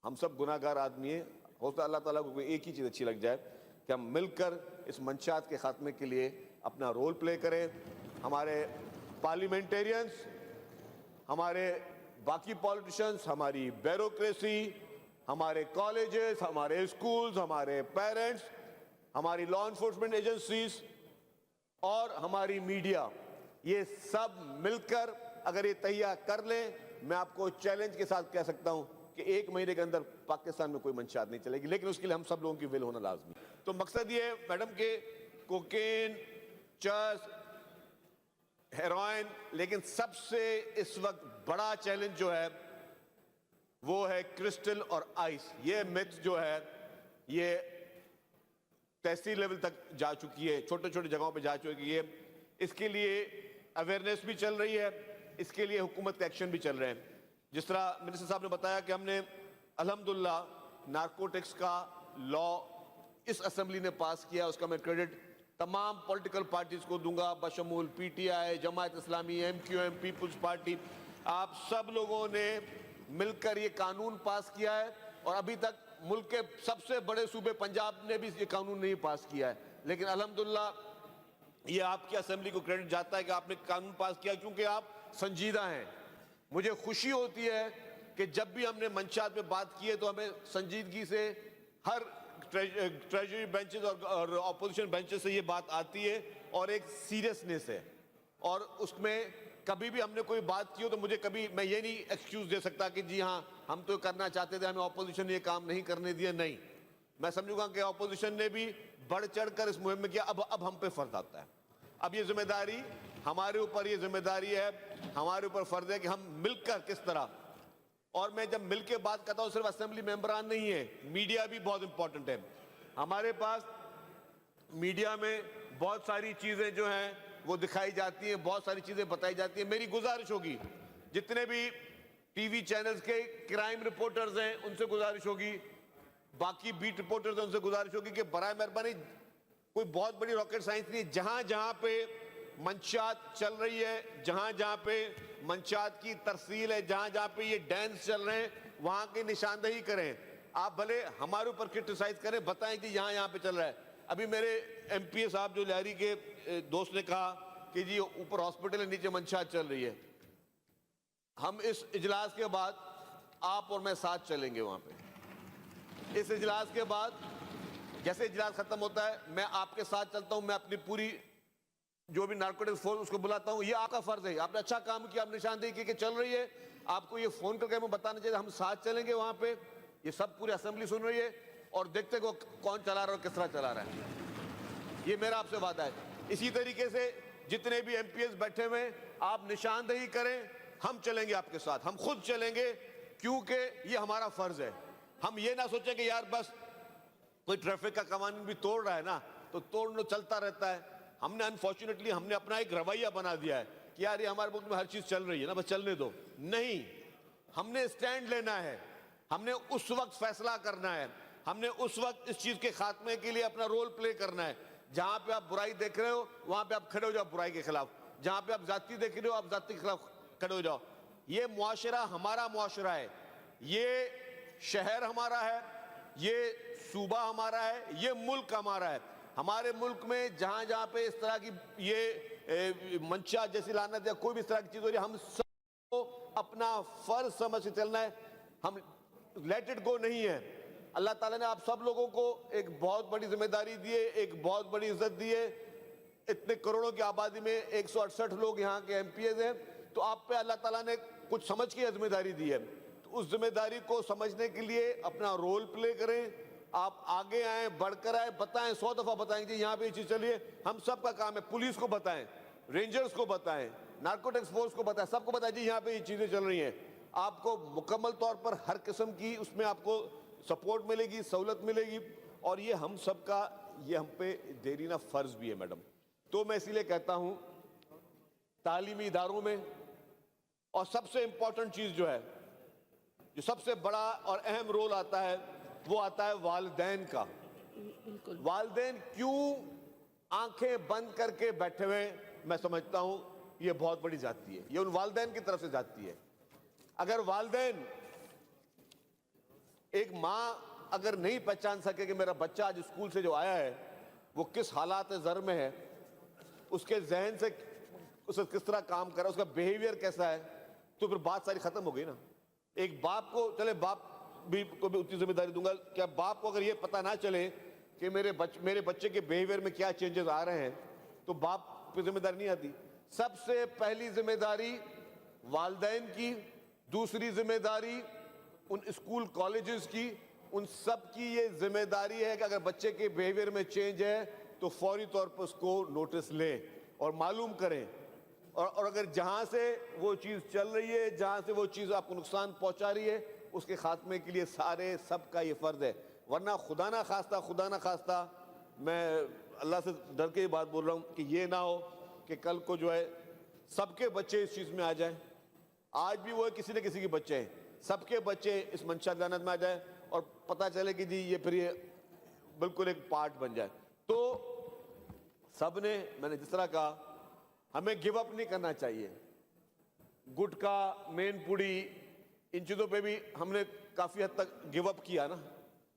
ہم سب گناہ گار آدمی ہیں, ہو سکتا ہے اللہ تعالیٰ کو کوئی ایک ہی چیز اچھی لگ جائے کہ ہم مل کر اس منشیات کے خاتمے کے لیے اپنا رول پلے کریں. ہمارے پارلیمنٹیرینز, ہمارے باقی پالیٹیشنز, ہماری بیوروکریسی, ہمارے کالجز, ہمارے اسکولز, ہمارے پیرنٹس, ہماری لا انفورسمنٹ ایجنسیز اور ہماری میڈیا, یہ سب مل کر اگر یہ تہیہ کر لیں, میں آپ کو چیلنج کے ساتھ کہہ سکتا ہوں کہ 1 مہینے کے اندر پاکستان میں کوئی منشیات نہیں چلے گی, لیکن اس کے لیے ہم سب لوگوں کی ول ہونا لازمی. تو مقصد یہ ہے میڈم کہ کوکین, چرس, ہیروئن, لیکن سب سے اس وقت بڑا چیلنج جو ہے وہ ہے کرسٹل اور آئس. یہ میتھ جو ہے یہ تحصیل لیول تک جا چکی ہے, چھوٹے چھوٹے جگہوں پہ جا چکی ہے. اس کے لیے اویئرنیس بھی چل رہی ہے, اس کے لیے حکومت کے ایکشن بھی چل رہے ہیں. جس طرح منسٹر صاحب نے بتایا کہ ہم نے الحمدللہ نارکوٹکس کا لا اس اسمبلی نے پاس کیا, اس کا میں کریڈٹ تمام پولیٹیکل پارٹیز کو دوں گا بشمول P T I, Jamaat Islami, M Q M, Peoples Party. آپ سب لوگوں نے مل کر یہ قانون پاس کیا ہے, اور ابھی تک ملک کے سب سے بڑے صوبے پنجاب نے بھی یہ قانون نہیں پاس کیا ہے, لیکن الحمدللہ یہ آپ کی اسمبلی کو کریڈٹ جاتا ہے کہ آپ نے قانون پاس کیا کیونکہ آپ سنجیدہ ہیں. مجھے خوشی ہوتی ہے کہ جب بھی ہم نے منشیات پہ بات کی ہے تو ہمیں سنجیدگی سے ہر ٹریجری بینچز اور اپوزیشن بینچز سے یہ بات آتی ہے, اور ایک سیریسنس ہے, اور اس میں کبھی بھی ہم نے کوئی بات کی ہو تو مجھے کبھی میں یہ نہیں ایکسکیوز دے سکتا کہ جی ہاں ہم تو کرنا چاہتے تھے, ہمیں اپوزیشن نے یہ کام نہیں کرنے دیا. نہیں, میں سمجھوں گا کہ اپوزیشن نے بھی بڑھ چڑھ کر اس مہم میں کیا. اب ہم پہ فرض آتا ہے, اب یہ ذمہ داری ہمارے اوپر, یہ ذمہ داری ہے ہمارے اوپر, فرض ہے کہ ہم مل کر کس طرح. اور میں جب مل کے بات کرتا ہوں صرف اسمبلی ممبران نہیں ہے, میڈیا بھی بہت امپورٹنٹ ہے. ہمارے پاس میڈیا میں بہت ساری چیزیں جو ہیں وہ دکھائی جاتی ہیں, بہت ساری چیزیں بتائی جاتی ہیں. میری گزارش ہوگی جتنے بھی ٹی وی چینلز کے کرائم رپورٹرز ہیں ان سے گزارش ہوگی, باقی بیٹ رپورٹرز ہیں ان سے گزارش ہوگی کہ برائے مہربانی کوئی بہت بڑی راکٹ سائنس نہیں, جہاں جہاں پہ منشیات چل رہی ہے, جہاں جہاں پہ منشیات کی ترسیل ہے, جہاں جہاں پہ یہ ڈینس چل رہے ہیں وہاں کی نشاندہی کریں. آپ بھلے ہمارے اوپر کرٹیسائز کریں, بتائیں کہ یہاں پہ چل رہا ہے. ابھی میرے ایم پی اے صاحب جو لہری کے دوست نے کہا کہ جی اوپر ہاسپٹل ہے نیچے منشیات چل رہی ہے. ہم اس اجلاس کے بعد آپ اور میں ساتھ چلیں گے وہاں پہ. اس اجلاس کے بعد جیسے اجلاس ختم ہوتا ہے میں آپ کے ساتھ چلتا ہوں, میں اپنی پوری جو بھی نارکوٹکس فورس اس کو بلاتا ہوں. یہ آپ کا فرض ہے, آپ نے اچھا کام کیا, آپ نشاندہی کی کہ چل رہی ہے, آپ کو یہ فون کر کے ہمیں بتانا چاہیے. ہم ساتھ چلیں گے وہاں پہ, یہ سب پوری اسمبلی سن رہی ہے, اور دیکھتے کہ کون چلا رہا ہے اور کس طرح چلا رہا ہے. یہ میرا آپ سے وعدہ ہے. اسی طریقے سے جتنے بھی ایم پی ایس بیٹھے ہوئے آپ نشاندہی کریں, ہم چلیں گے آپ کے ساتھ, ہم خود چلیں گے کیونکہ یہ ہمارا فرض ہے. ہم یہ نہ سوچیں کہ یار بس کوئی ٹریفک کا قوانین بھی توڑ رہا ہے نا تو توڑنا چلتا رہتا ہے. ہم نے انفارچونیٹلی ہم نے اپنا ایک رویہ بنا دیا ہے کہ یار یہ ہمارے ملک میں ہر چیز چل رہی ہے نا, بس چلنے دو. نہیں, ہم نے اسٹینڈ لینا ہے, ہم نے اس وقت فیصلہ کرنا ہے, ہم نے اس وقت اس چیز کے خاتمے کے لیے اپنا رول پلے کرنا ہے. جہاں پہ آپ برائی دیکھ رہے ہو وہاں پہ آپ کھڑے ہو جاؤ برائی کے خلاف, جہاں پہ آپ ذاتی دیکھ رہے ہو آپ ذاتی کے خلاف کھڑے ہو جاؤ. یہ معاشرہ ہمارا معاشرہ ہے, یہ شہر ہمارا ہے, یہ صوبہ ہمارا ہے, یہ ملک ہمارا ہے. ہمارے ملک میں جہاں جہاں پہ اس طرح کی یہ منشیات جیسی لعنت یا کوئی بھی اس طرح کی چیز ہو رہی ہے, ہم سب کو اپنا فرض سمجھ کے چلنا ہے. ہم لیٹ اٹ گو نہیں ہے, اللہ تعالیٰ نے آپ سب لوگوں کو ایک بہت بڑی ذمہ داری دی ہے، ایک بہت بڑی عزت دی ہے. اتنے کروڑوں کی آبادی میں 168 لوگ یہاں کے ایم پی ایز ہیں، تو آپ پہ اللہ تعالیٰ نے کچھ سمجھ کے ذمہ داری دی ہے. تو اس ذمہ داری کو سمجھنے کے لیے اپنا رول پلے کریں. آپ آگے آئیں، بڑھ کر آئیں، بتائیں، 100 دفعہ بتائیں کہ یہاں پہ یہ چیز چلی ہے. ہم سب کا کام ہے، پولیس کو بتائیں، رینجرز کو بتائیں، نارکوٹکس فورس کو بتائیں، سب کو بتائیں جی یہاں پہ یہ چیزیں چل رہی ہیں. آپ کو مکمل طور پر ہر قسم کی اس میں آپ کو سپورٹ ملے گی، سہولت ملے گی. اور یہ ہم سب کا، یہ ہم پہ دیرینہ فرض بھی ہے میڈم. تو میں اسی لیے کہتا ہوں تعلیمی اداروں میں، اور سب سے امپورٹنٹ چیز جو ہے، جو سب سے بڑا اور اہم رول آتا ہے، وہ آتا ہے والدین کا. والدین کیوں آنکھیں بند کر کے بیٹھے ہوئے؟ میں سمجھتا ہوں یہ بہت بڑی زیادتی ہے، یہ ان والدین کی طرف سے زیادتی ہے. اگر والدین، ایک ماں اگر نہیں پہچان سکے کہ میرا بچہ آج اسکول سے جو آیا ہے وہ کس حالات زر میں ہے، اس کے ذہن سے اسے کس طرح کام کر رہا ہے، اس کا بیہیویئر کیسا ہے، تو پھر بات ساری ختم ہو گئی نا. ایک باپ کو، چلے باپ کو بھی اتنی ذمہ داری دوں گا، کیا باپ کو اگر یہ پتہ نہ چلے کہ میرے بچے کے بیہیویئر میں کیا چینجز آ رہے ہیں، تو باپ پہ ذمہ داری نہیں آتی. سب سے پہلی ذمہ داری والدین کی، دوسری ذمہ داری ان اسکول کالجز کی. ان سب کی یہ ذمہ داری ہے کہ اگر بچے کے بیہیویئر میں چینج ہے تو فوری طور پر اس کو نوٹس لیں اور معلوم کریں. اور اگر جہاں سے وہ چیز چل رہی ہے، جہاں سے وہ چیز آپ کو نقصان پہنچا رہی ہے، اس کے خاتمے کے لیے سب کا یہ فرض ہے. ورنہ خدا نہ خواستہ میں اللہ سے ڈر کے یہ بات بول رہا ہوں کہ یہ نہ ہو کہ کل کو جو ہے سب کے بچے اس چیز میں آ جائیں. آج بھی وہ کسی نہ کسی کے بچے ہیں، سب کے بچے اس منشا لعنت میں آ جائیں اور پتہ چلے کہ جی یہ پھر یہ بالکل ایک پارٹ بن جائے. تو سب نے، میں نے جس طرح کہا، ہمیں گیو اپ نہیں کرنا چاہیے. گٹکا، مین پوڑی، ان چیزوں پہ بھی ہم نے کافی حد تک گیو اپ کیا نا.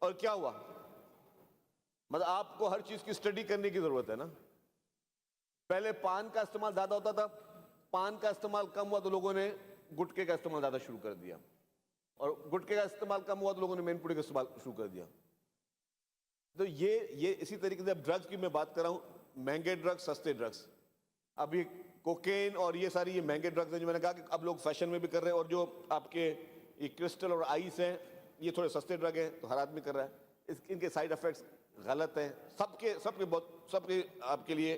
اور کیا ہوا؟ مطلب آپ کو ہر چیز کی اسٹڈی کرنے کی ضرورت ہے نا. پہلے پان کا استعمال زیادہ ہوتا تھا، پان کا استعمال کم ہوا تو لوگوں نے گٹکے کا استعمال زیادہ شروع کر دیا، اور گٹکے کا استعمال کم ہوا تو لوگوں نے مین پوڑی کا استعمال شروع کر دیا. تو یہ اسی طریقے سے اب ڈرگز کی میں بات کر رہا ہوں، مہنگے ڈرگز، سستے ڈرگز. اب یہ کوکین اور یہ ساری یہ مہنگے ڈرگز ہیں جو میں نے کہا کہ اب لوگ فیشن میں بھی کر رہے ہیں. اور جو آپ کے یہ کرسٹل اور آئس ہیں، یہ تھوڑے سستے ڈرگ ہیں تو ہر آدمی کر رہا ہے. ان کے سائیڈ ایفیکٹس غلط ہیں، سب کے آپ کے لیے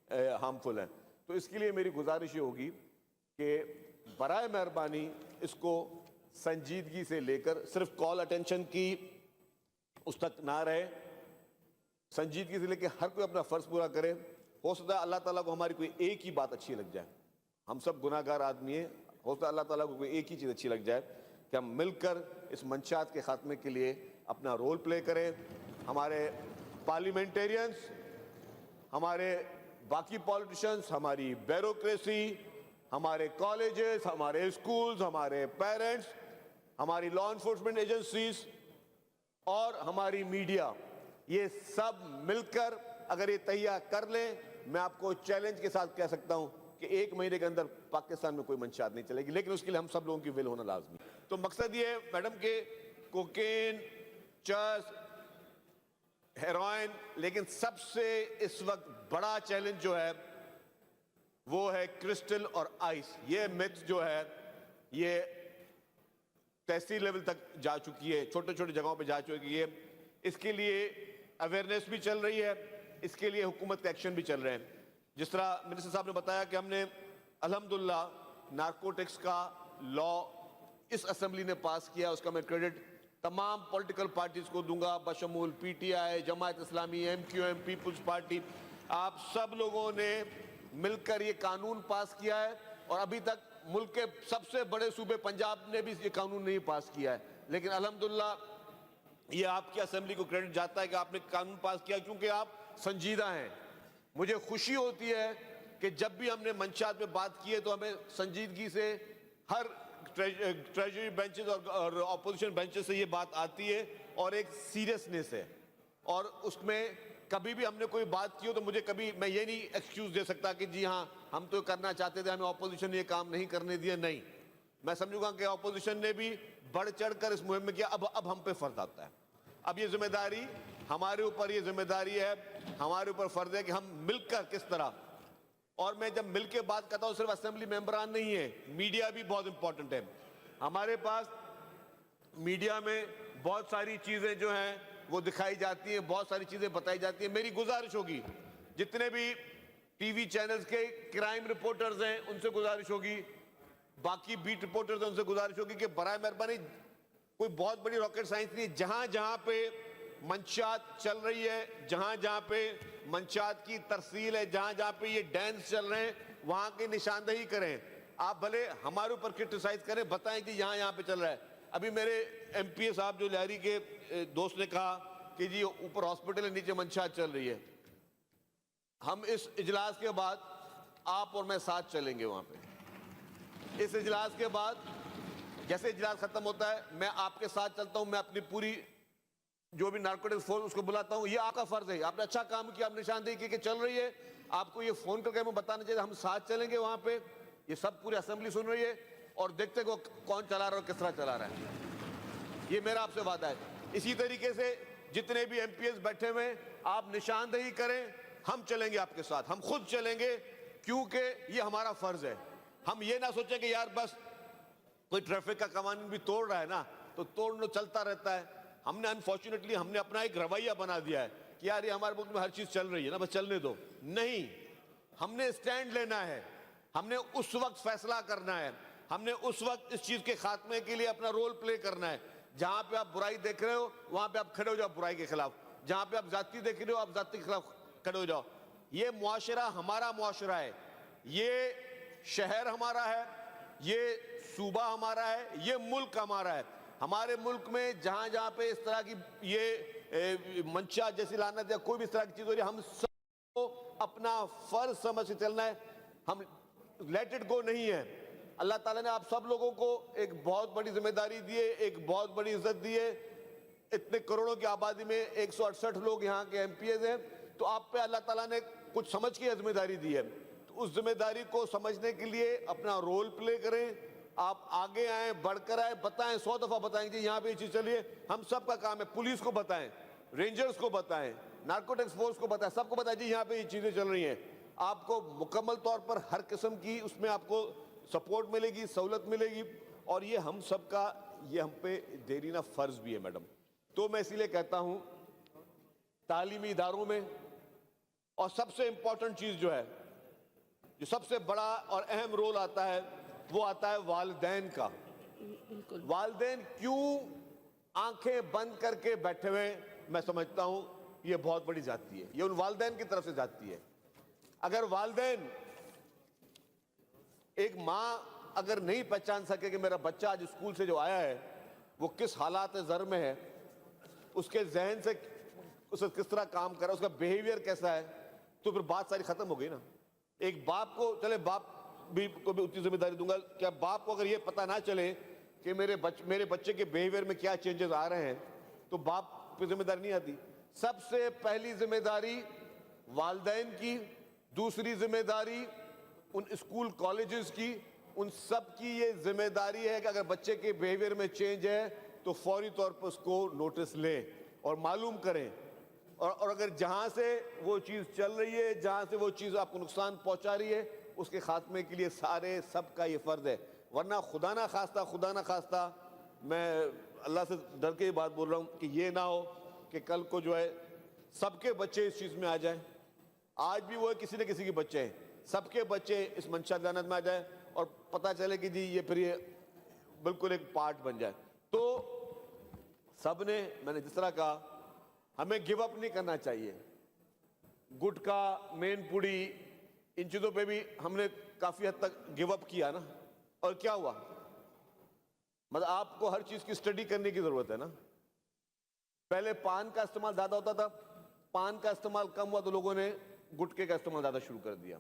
ہارمفل ہیں. تو اس کے لیے میری گزارش یہ ہوگی کہ برائے مہربانی اس کو سنجیدگی سے لے کر، صرف کال اٹینشن کی اس تک نہ رہے، سنجیدگی سے لے کے ہر کوئی اپنا فرض پورا کرے. ہو سکتا ہے اللہ تعالیٰ کو ہماری کوئی ایک ہی بات اچھی لگ جائے، ہم سب گناہ گار آدمی ہیں، ہو سکتا ہے اللہ تعالیٰ کو کوئی ایک ہی چیز اچھی لگ جائے کہ ہم مل کر اس منشیات کے خاتمے کے لیے اپنا رول پلے کریں. ہمارے پارلیمنٹیرینز، ہمارے باقی پالیٹیشنز، ہماری بیوروکریسی، ہمارے کالجز، ہمارے اسکولز، ہمارے پیرنٹس، ہماری لا انفورسمنٹ ایجنسیز اور ہماری میڈیا، یہ سب مل کر اگر یہ تہیہ کر لیں، میں آپ کو چیلنج کے ساتھ کہہ سکتا ہوں کہ 1 مہینے کے اندر پاکستان میں کوئی منشیات نہیں چلے گی. لیکن اس کے لیے ہم سب لوگوں کی ول ہونا لازمی. تو مقصد یہ ہے میڈم کہ کوکین، چرس، ہیروئن، لیکن سب سے اس وقت بڑا چیلنج جو ہے وہ ہے کرسٹل اور آئس. یہ میتھ جو ہے یہ تحصیل لیول تک جا چکی ہے، چھوٹے چھوٹے جگہوں پہ جا چکی ہے. اس کے لیے اویئرنیس بھی چل رہی ہے، اس کے لیے حکومت کے ایکشن بھی چل رہے ہیں. جس طرح منسٹر صاحب نے بتایا کہ ہم نے الحمدللہ نارکوٹکس کا لا اس اسمبلی نے پاس کیا، اس کا میں کریڈٹ تمام پولیٹیکل پارٹیز کو دوں گا، بشمول P T I, Jamaat Islami, M Q M, Peoples Party. آپ سب لوگوں نے مل کر یہ قانون پاس کیا ہے، اور ابھی تک ملک کے سب سے بڑے صوبے پنجاب نے بھی یہ قانون نہیں پاس کیا ہے. لیکن الحمدللہ یہ آپ کی اسمبلی کو کریڈٹ جاتا ہے کہ آپ نے قانون پاس کیا، کیونکہ آپ سنجیدہ ہیں. مجھے خوشی ہوتی ہے کہ جب بھی ہم نے منشیات پہ بات کی ہے تو ہمیں سنجیدگی سے ہر ٹریجری بینچز اور اپوزیشن بینچز سے یہ بات آتی ہے، اور ایک سیریسنس ہے. اور اس میں کبھی بھی ہم نے کوئی بات کی ہو تو میں یہ نہیں ایکسکیوز دے سکتا کہ جی ہاں ہم تو کرنا چاہتے تھے، ہمیں اپوزیشن نے یہ کام نہیں کرنے دیا. نہیں، میں سمجھوں گا کہ اپوزیشن نے بھی بڑھ چڑھ کر اس مہم میں کیا. اب ہم پہ فرض آتا ہے، اب یہ ذمہ داری ہمارے اوپر، یہ ذمہ داری ہے، ہمارے اوپر فرض ہے کہ ہم مل کر کس طرح، اور میں جب مل کے بات کرتا ہوں صرف اسمبلی ممبران نہیں ہے، میڈیا بھی بہت امپورٹنٹ ہے. ہمارے پاس میڈیا میں بہت ساری چیزیں جو ہیں وہ دکھائی جاتی ہیں، بہت ساری چیزیں بتائی جاتی ہیں. میری گزارش ہوگی جتنے بھی ٹی وی چینلز کے کرائم رپورٹرز ہیں ان سے گزارش ہوگی، باقی بیٹ رپورٹرز ہیں ان سے گزارش ہوگی کہ برائے مہربانی کوئی بہت بڑی راکٹ سائنس نہیں، جہاں جہاں پہ منشیات چل رہی ہے، جہاں جہاں پہ منشیات کی ترسیل ہے، جہاں جہاں پہ یہ ڈینس چل رہے ہیں وہاں کی نشاندہی کریں. آپ بھلے ہمارے اوپر کرٹیسائز کریں، بتائیں کہ یہاں یہاں پہ چل رہا ہے. ابھی میرے ایم پی اے صاحب جو لہری کے دوست نے کہا کہ جی اوپر ہاسپٹل ہے نیچے منشیات چل رہی ہے. ہم اس اجلاس کے بعد آپ اور میں ساتھ چلیں گے وہاں پہ. اس اجلاس کے بعد جیسے اجلاس ختم ہوتا ہے میں آپ کے ساتھ چلتا ہوں، میں اپنی پوری جو بھی نارکوٹکس فورس اس کو بلاتا ہوں. یہ آپ کا فرض ہے، آپ نے اچھا کام کیا، آپ نے نشاندہی کی کہ چل رہی ہے. آپ کو یہ فون کر کے ہمیں بتانا چاہیے، ہم ساتھ چلیں گے وہاں پہ. یہ سب پوری اسمبلی سن رہی ہے اور دیکھتے کہ کون چلا رہا ہے اور کس طرح چلا رہا ہے. یہ میرا آپ سے وعدہ ہے. اسی طریقے سے جتنے بھی ایم پی ایس بیٹھے ہوئے آپ نشاندہی کریں، ہم چلیں گے آپ کے ساتھ، ہم خود چلیں گے کیونکہ یہ ہمارا فرض ہے. ہم یہ نہ سوچیں کہ یار بس کوئی ٹریفک کا قوانین بھی توڑ رہا ہے نا تو توڑنا چلتا رہتا ہے. ہم نے انفارچونیٹلی ہم نے اپنا ایک رویہ بنا دیا ہے کہ یار یہ ہمارے ملک میں ہر چیز چل رہی ہے نا بس چلنے دو. نہیں، ہم نے اسٹینڈ لینا ہے، ہم نے اس وقت فیصلہ کرنا ہے، ہم نے اس وقت اس چیز کے خاتمے کے لیے اپنا رول پلے کرنا ہے. جہاں پہ آپ برائی دیکھ رہے ہو وہاں پہ آپ کھڑے ہو جاؤ برائی کے خلاف، جہاں پہ آپ زیادتی دیکھ رہے ہو آپ زیادتی کے خلاف کھڑے ہو جاؤ. یہ معاشرہ ہمارا معاشرہ ہے، یہ شہر ہمارا ہے، یہ صوبہ ہمارا ہے، یہ ملک ہمارا ہے. ہمارے ملک میں جہاں جہاں پہ اس طرح کی یہ منشیات جیسی لعنت یا کوئی بھی اس طرح کی چیز ہو رہی ہے، ہم سب کو اپنا فرض سمجھ کے چلنا ہے. ہم لیٹ اٹ گو نہیں ہے. اللہ تعالیٰ نے آپ سب لوگوں کو ایک بہت بڑی ذمہ داری دی ہے، ایک بہت بڑی عزت دی ہے. اتنے کروڑوں کی آبادی میں 168 لوگ یہاں کے ایم پی ایز ہیں، تو آپ پہ اللہ تعالیٰ نے کچھ سمجھ کے ذمہ داری دی ہے. تو اس ذمہ داری کو سمجھنے کے لیے اپنا رول پلے کریں. آپ آگے آئیں، بڑھ کر آئیں، بتائیں، 100 دفعہ بتائیں کہ یہاں پہ یہ چیز چلی ہے. ہم سب کا کام ہے، پولیس کو بتائیں، رینجرز کو بتائیں، نارکوٹکس فورس کو بتائیں، سب کو بتائیں جی یہاں پہ یہ چیزیں چل رہی ہیں. آپ کو مکمل طور پر ہر قسم کی اس میں آپ کو سپورٹ ملے گی، سہولت ملے گی. اور یہ ہم سب کا یہ ہم پہ دیرینہ فرض بھی ہے میڈم. تو میں اسی لیے کہتا ہوں تعلیمی اداروں میں، اور سب سے امپورٹنٹ چیز جو ہے، جو سب سے بڑا اور اہم رول آتا ہے وہ آتا ہے والدین کا. والدین کیوں آنکھیں بند کر کے بیٹھے ہوئے، میں سمجھتا ہوں یہ بہت بڑی زیادتی ہے، یہ ان والدین کی طرف سے زیادتی ہے. اگر والدین، ایک ماں اگر نہیں پہچان سکے کہ میرا بچہ آج اسکول سے جو آیا ہے وہ کس حالات زر میں ہے، اس کے ذہن سے اسے کس طرح کام کر رہا ہے، اس کا بیہیویئر کیسا ہے، تو پھر بات ساری ختم ہو گئی نا. ایک باپ کو، چلے باپ بھی کو بھی اتنی ذمہ داری دوں گا، کیا باپ کو اگر یہ پتہ نہ چلے کہ میرے بچے کے بیہیویئر میں کیا چینجز آ رہے ہیں تو باپ پہ ذمہ داری نہیں آتی. سب سے پہلی ذمہ داری والدین کی، دوسری ذمہ داری ان اسکول کالجز کی. ان سب کی یہ ذمہ داری ہے کہ اگر بچے کے بیہیویئر میں چینج ہے تو فوری طور پر اس کو نوٹس لیں اور معلوم کریں. اور اگر جہاں سے وہ چیز چل رہی ہے، جہاں سے وہ چیز آپ کو نقصان پہنچا رہی ہے، اس کے خاتمے کے لیے سب کا یہ فرض ہے. ورنہ خدا نہ خواستہ میں اللہ سے ڈر کے یہ بات بول رہا ہوں کہ یہ نہ ہو کہ کل کو جو ہے سب کے بچے اس چیز میں آ جائیں. آج بھی وہ کسی نہ کسی کے بچے ہیں، سب کے بچے اس منشیات لعنت میں آ جائیں اور پتہ چلے کہ جی یہ پھر یہ بالکل ایک پارٹ بن جائے. تو سب نے، میں نے جس طرح کہا، ہمیں گیو اپ نہیں کرنا چاہیے. گٹکا، مین پوڑی، ان چیزوں پہ بھی ہم نے کافی حد تک گیو اپ کیا نا. اور کیا ہوا؟ مطلب آپ کو ہر چیز کی اسٹڈی کرنے کی ضرورت ہے نا. پہلے پان کا استعمال زیادہ ہوتا تھا، پان کا استعمال کم ہوا تو لوگوں نے گٹکے کا استعمال زیادہ شروع کر دیا،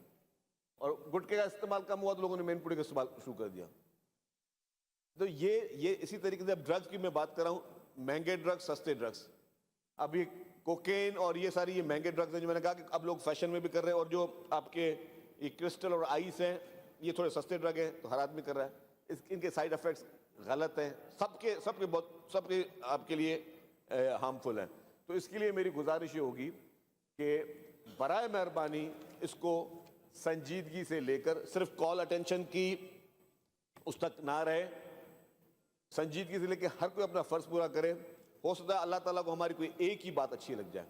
اور گٹکے کا استعمال کم ہوا تو لوگوں نے مین پوڑی کا استعمال شروع کر دیا. تو یہ اسی طریقے سے اب ڈرگز کی میں بات کر رہا ہوں، مہنگے ڈرگز، سستے ڈرگز. اب یہ کوکین اور یہ ساری یہ مہنگے ڈرگز ہیں جو میں نے کہا کہ اب لوگ فیشن میں بھی کر رہے ہیں، اور جو آپ کے یہ کرسٹل اور آئس ہیں یہ تھوڑے سستے ڈرگ ہیں تو ہر آدمی کر رہا ہے. ان کے سائیڈ ایفیکٹس غلط ہیں، سب کے آپ کے لیے ہارمفل ہیں. تو اس کے لیے میری گزارش یہ ہوگی کہ برائے مہربانی اس کو سنجیدگی سے لے کر صرف کال اٹینشن کی اس تک نہ رہے, سنجیدگی سے لے کے ہر کوئی اپنا فرض پورا کرے. ہو سکتا ہے اللہ تعالیٰ کو ہماری کوئی ایک ہی بات اچھی لگ جائے,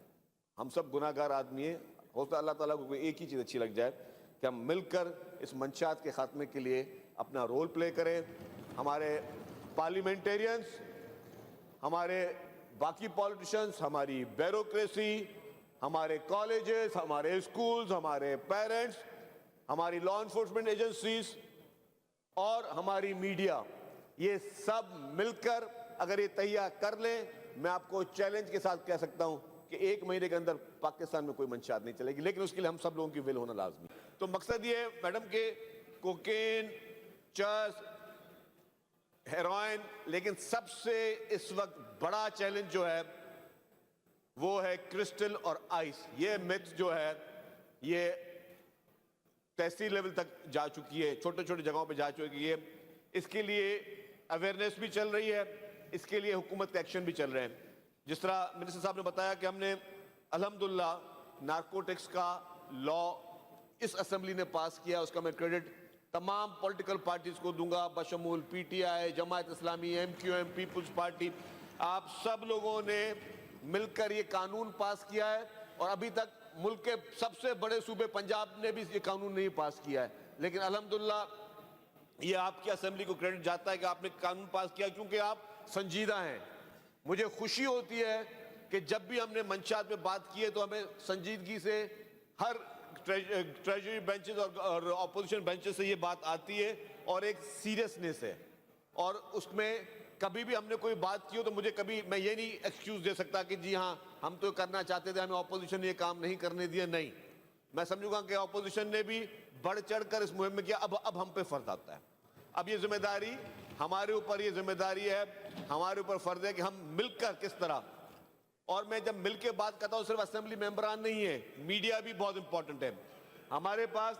ہم سب گناہ گار آدمی ہیں, ہو سکتا ہے اللہ تعالیٰ کو کوئی ایک ہی چیز اچھی لگ جائے کہ ہم مل کر اس منشیات کے خاتمے کے لیے اپنا رول پلے کریں. ہمارے پارلیمنٹیرینز, ہمارے باقی پالیٹیشنز, ہماری بیوروکریسی, ہمارے کالجز, ہمارے اسکولز, ہمارے پیرنٹس, ہماری لا انفورسمنٹ ایجنسیز اور ہماری میڈیا, یہ سب مل کر اگر یہ تہیہ کر لیں, میں آپ کو چیلنج کے ساتھ کہہ سکتا ہوں کہ 1 مہینے کے اندر پاکستان میں کوئی منشیات نہیں چلے گی, لیکن اس کے لیے ہم سب لوگوں کی ول ہونا لازمی. تو مقصد یہ ہے میڈم کہ کوکین, چرس, ہیروئن, لیکن سب سے اس وقت بڑا چیلنج جو ہے وہ ہے کرسٹل اور آئس. یہ میتھ جو ہے یہ تحصیل لیول تک جا چکی ہے, چھوٹے چھوٹے جگہوں پہ جا چکی ہے. اس کے لیے اویئرنیس بھی چل رہی ہے, اس کے لیے حکومت کے ایکشن بھی چل رہے ہیں. جس طرح منسٹر صاحب نے بتایا کہ ہم نے الحمدللہ نارکوٹکس کا لا اس اسمبلی نے پاس کیا, اس کا میں کریڈٹ تمام پولیٹیکل پارٹیز کو دوں گا بشمول P T I, Jamaat Islami, M Q M, Peoples Party. آپ سب لوگوں نے مل کر یہ قانون پاس کیا ہے, اور ابھی تک ملک کے سب سے بڑے صوبے پنجاب نے بھی یہ قانون نہیں پاس کیا ہے, لیکن الحمدللہ یہ آپ کی اسمبلی کو کریڈٹ جاتا ہے کہ آپ نے قانون پاس کیا کیونکہ آپ سنجیدہ ہیں. مجھے خوشی ہوتی ہے کہ جب بھی ہم نے منشیات پہ بات کی ہے تو ہمیں سنجیدگی سے ہر ٹریجری بینچز اور اپوزیشن بینچز سے یہ بات آتی ہے, اور ایک سیریسنس ہے, اور اس میں کبھی بھی ہم نے کوئی بات کی ہو تو مجھے کبھی میں یہ نہیں ایکسکیوز دے سکتا کہ جی ہاں ہم تو کرنا چاہتے تھے, ہمیں اپوزیشن نے یہ کام نہیں کرنے دیا. نہیں, میں سمجھوں گا کہ اپوزیشن نے بھی بڑھ چڑھ کر اس مہم میں کیا. اب ہم پہ فرض آتا ہے, اب یہ ذمہ داری ہمارے اوپر, یہ ذمہ داری ہے ہمارے اوپر, فرض ہے کہ ہم مل کر کس طرح. اور میں جب مل کے بات کرتا ہوں صرف اسمبلی ممبران نہیں ہے, میڈیا بھی بہت امپورٹنٹ ہے. ہمارے پاس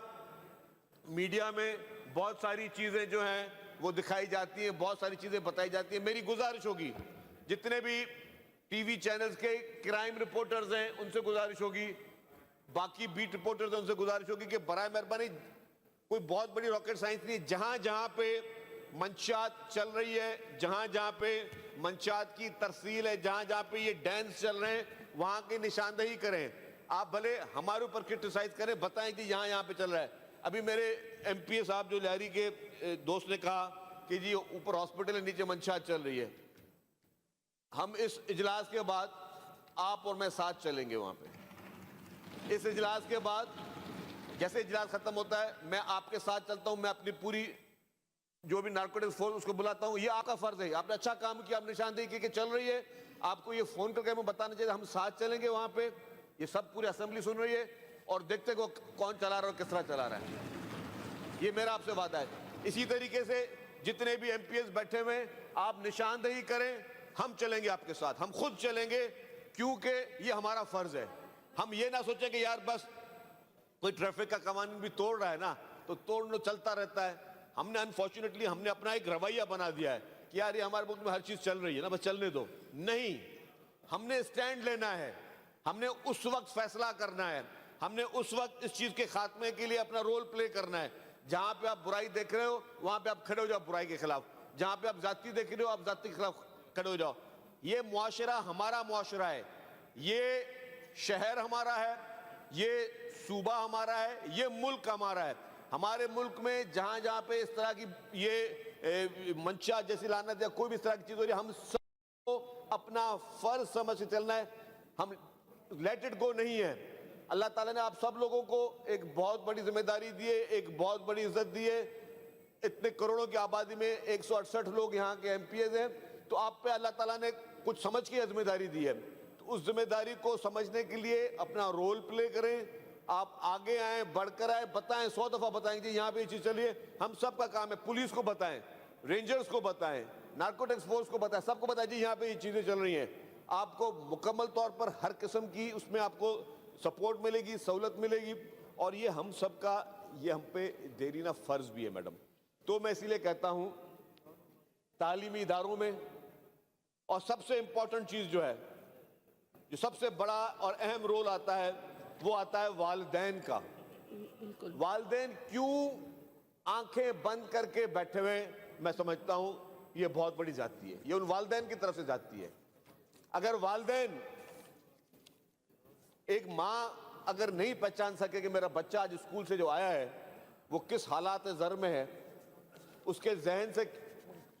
میڈیا میں بہت ساری چیزیں جو ہیں وہ دکھائی جاتی ہیں, بہت ساری چیزیں بتائی جاتی ہیں. میری گزارش ہوگی جتنے بھی ٹی وی چینلز کے کرائم رپورٹرز ہیں ان سے گزارش ہوگی, باقی بیٹ رپورٹرز ہیں ان سے گزارش ہوگی کہ برائے مہربانی کوئی بہت بڑی راکٹ سائنس نہیں, جہاں جہاں پہ منشیات چل رہی ہے, جہاں جہاں پہ منشیات کی ترسیل ہے, جہاں جہاں پہ یہ ڈینس چل رہے ہیں وہاں کی نشاندہی کریں. آپ بھلے ہمارے اوپر کرٹیسائز کریں, بتائیں کہ یہاں پہ چل رہا ہے. ابھی میرے ایم پی اے صاحب جو لہری کے دوست نے کہا کہ جی اوپر ہاسپٹل ہے نیچے منشیات چل رہی ہے. ہم اس اجلاس کے بعد آپ اور میں ساتھ چلیں گے وہاں پہ. اس اجلاس کے بعد جیسے اجلاس ختم ہوتا ہے میں آپ کے ساتھ چلتا ہوں, میں اپنی پوری جو بھی نارکوٹکس فورس اس کو بلاتا ہوں. یہ آپ کا فرض ہے, آپ نے اچھا کام کیا, آپ نشاندہی کی کہ چل رہی ہے, آپ کو یہ فون کر کے ہمیں بتانا چاہیے. ہم ساتھ چلیں گے وہاں پہ, یہ سب پوری اسمبلی سن رہی ہے, اور دیکھتے کہ کون چلا رہا ہے اور کس طرح چلا رہا ہے. یہ میرا آپ سے وعدہ ہے. اسی طریقے سے جتنے بھی ایم پی ایس بیٹھے ہوئے آپ نشاندہی کریں, ہم چلیں گے آپ کے ساتھ, ہم خود چلیں گے کیونکہ یہ ہمارا فرض ہے. ہم یہ نہ سوچیں کہ یار بس کوئی ٹریفک کا قوانین بھی توڑ رہا ہے نا تو توڑنا چلتا رہتا ہے. ہم نے انفارچونیٹلی ہم نے اپنا ایک رویہ بنا دیا ہے کہ یار یہ ہمارے ملک میں ہر چیز چل رہی ہے نا, بس چلنے دو. نہیں, ہم نے اسٹینڈ لینا ہے, ہم نے اس وقت فیصلہ کرنا ہے, ہم نے اس وقت اس چیز کے خاتمے کے لیے اپنا رول پلے کرنا ہے. جہاں پہ آپ برائی دیکھ رہے ہو وہاں پہ آپ کھڑے ہو جاؤ برائی کے خلاف, جہاں پہ آپ ذاتی دیکھ رہے ہو آپ ذاتی کے خلاف کھڑے ہو جاؤ. یہ معاشرہ ہمارا معاشرہ ہے, یہ شہر ہمارا ہے, یہ صوبہ ہمارا ہے, یہ ملک ہمارا ہے. ہمارے ملک میں جہاں جہاں پہ اس طرح کی یہ منشیات جیسی لعنت یا کوئی بھی اس طرح کی چیز ہو رہی ہے, ہم سب کو اپنا فرض سمجھ کے چلنا ہے. ہم لیٹ اٹ گو نہیں ہے. اللہ تعالیٰ نے آپ سب لوگوں کو ایک بہت بڑی ذمہ داری دی ہے, ایک بہت بڑی عزت دی ہے. اتنے کروڑوں کی آبادی میں 168 لوگ یہاں کے ایم پی ایز ہیں, تو آپ پہ اللہ تعالیٰ نے کچھ سمجھ کے ذمہ داری دی ہے. تو اس ذمہ داری کو سمجھنے کے لیے اپنا رول پلے کریں, آپ آگے آئیں, بڑھ کر آئیں, بتائیں, 100 دفعہ بتائیں کہ یہاں پہ یہ چیز چل رہی ہے. ہم سب کا کام ہے, پولیس کو بتائیں, رینجرز کو بتائیں, نارکوٹکس فورس کو بتائیں, سب کو بتائیں جی یہاں پہ یہ چیزیں چل رہی ہیں. آپ کو مکمل طور پر ہر قسم کی اس میں آپ کو سپورٹ ملے گی, سہولت ملے گی, اور یہ ہم سب کا یہ ہم پہ دیرینہ فرض بھی ہے میڈم. تو میں اسی لیے کہتا ہوں تعلیمی اداروں میں اور سب سے امپورٹنٹ چیز جو ہے، جو سب سے بڑا اور اہم رول آتا ہے، وہ آتا ہے والدین کا۔ والدین کیوں آنکھیں بند کر کے بیٹھے ہوئے، میں سمجھتا ہوں یہ بہت بڑی زیادتی ہے، یہ ان والدین کی طرف سے زیادتی ہے۔ اگر والدین، ایک ماں اگر نہیں پہچان سکے کہ میرا بچہ آج اسکول سے جو آیا ہے وہ کس حالات زر میں ہے، اس کے ذہن سے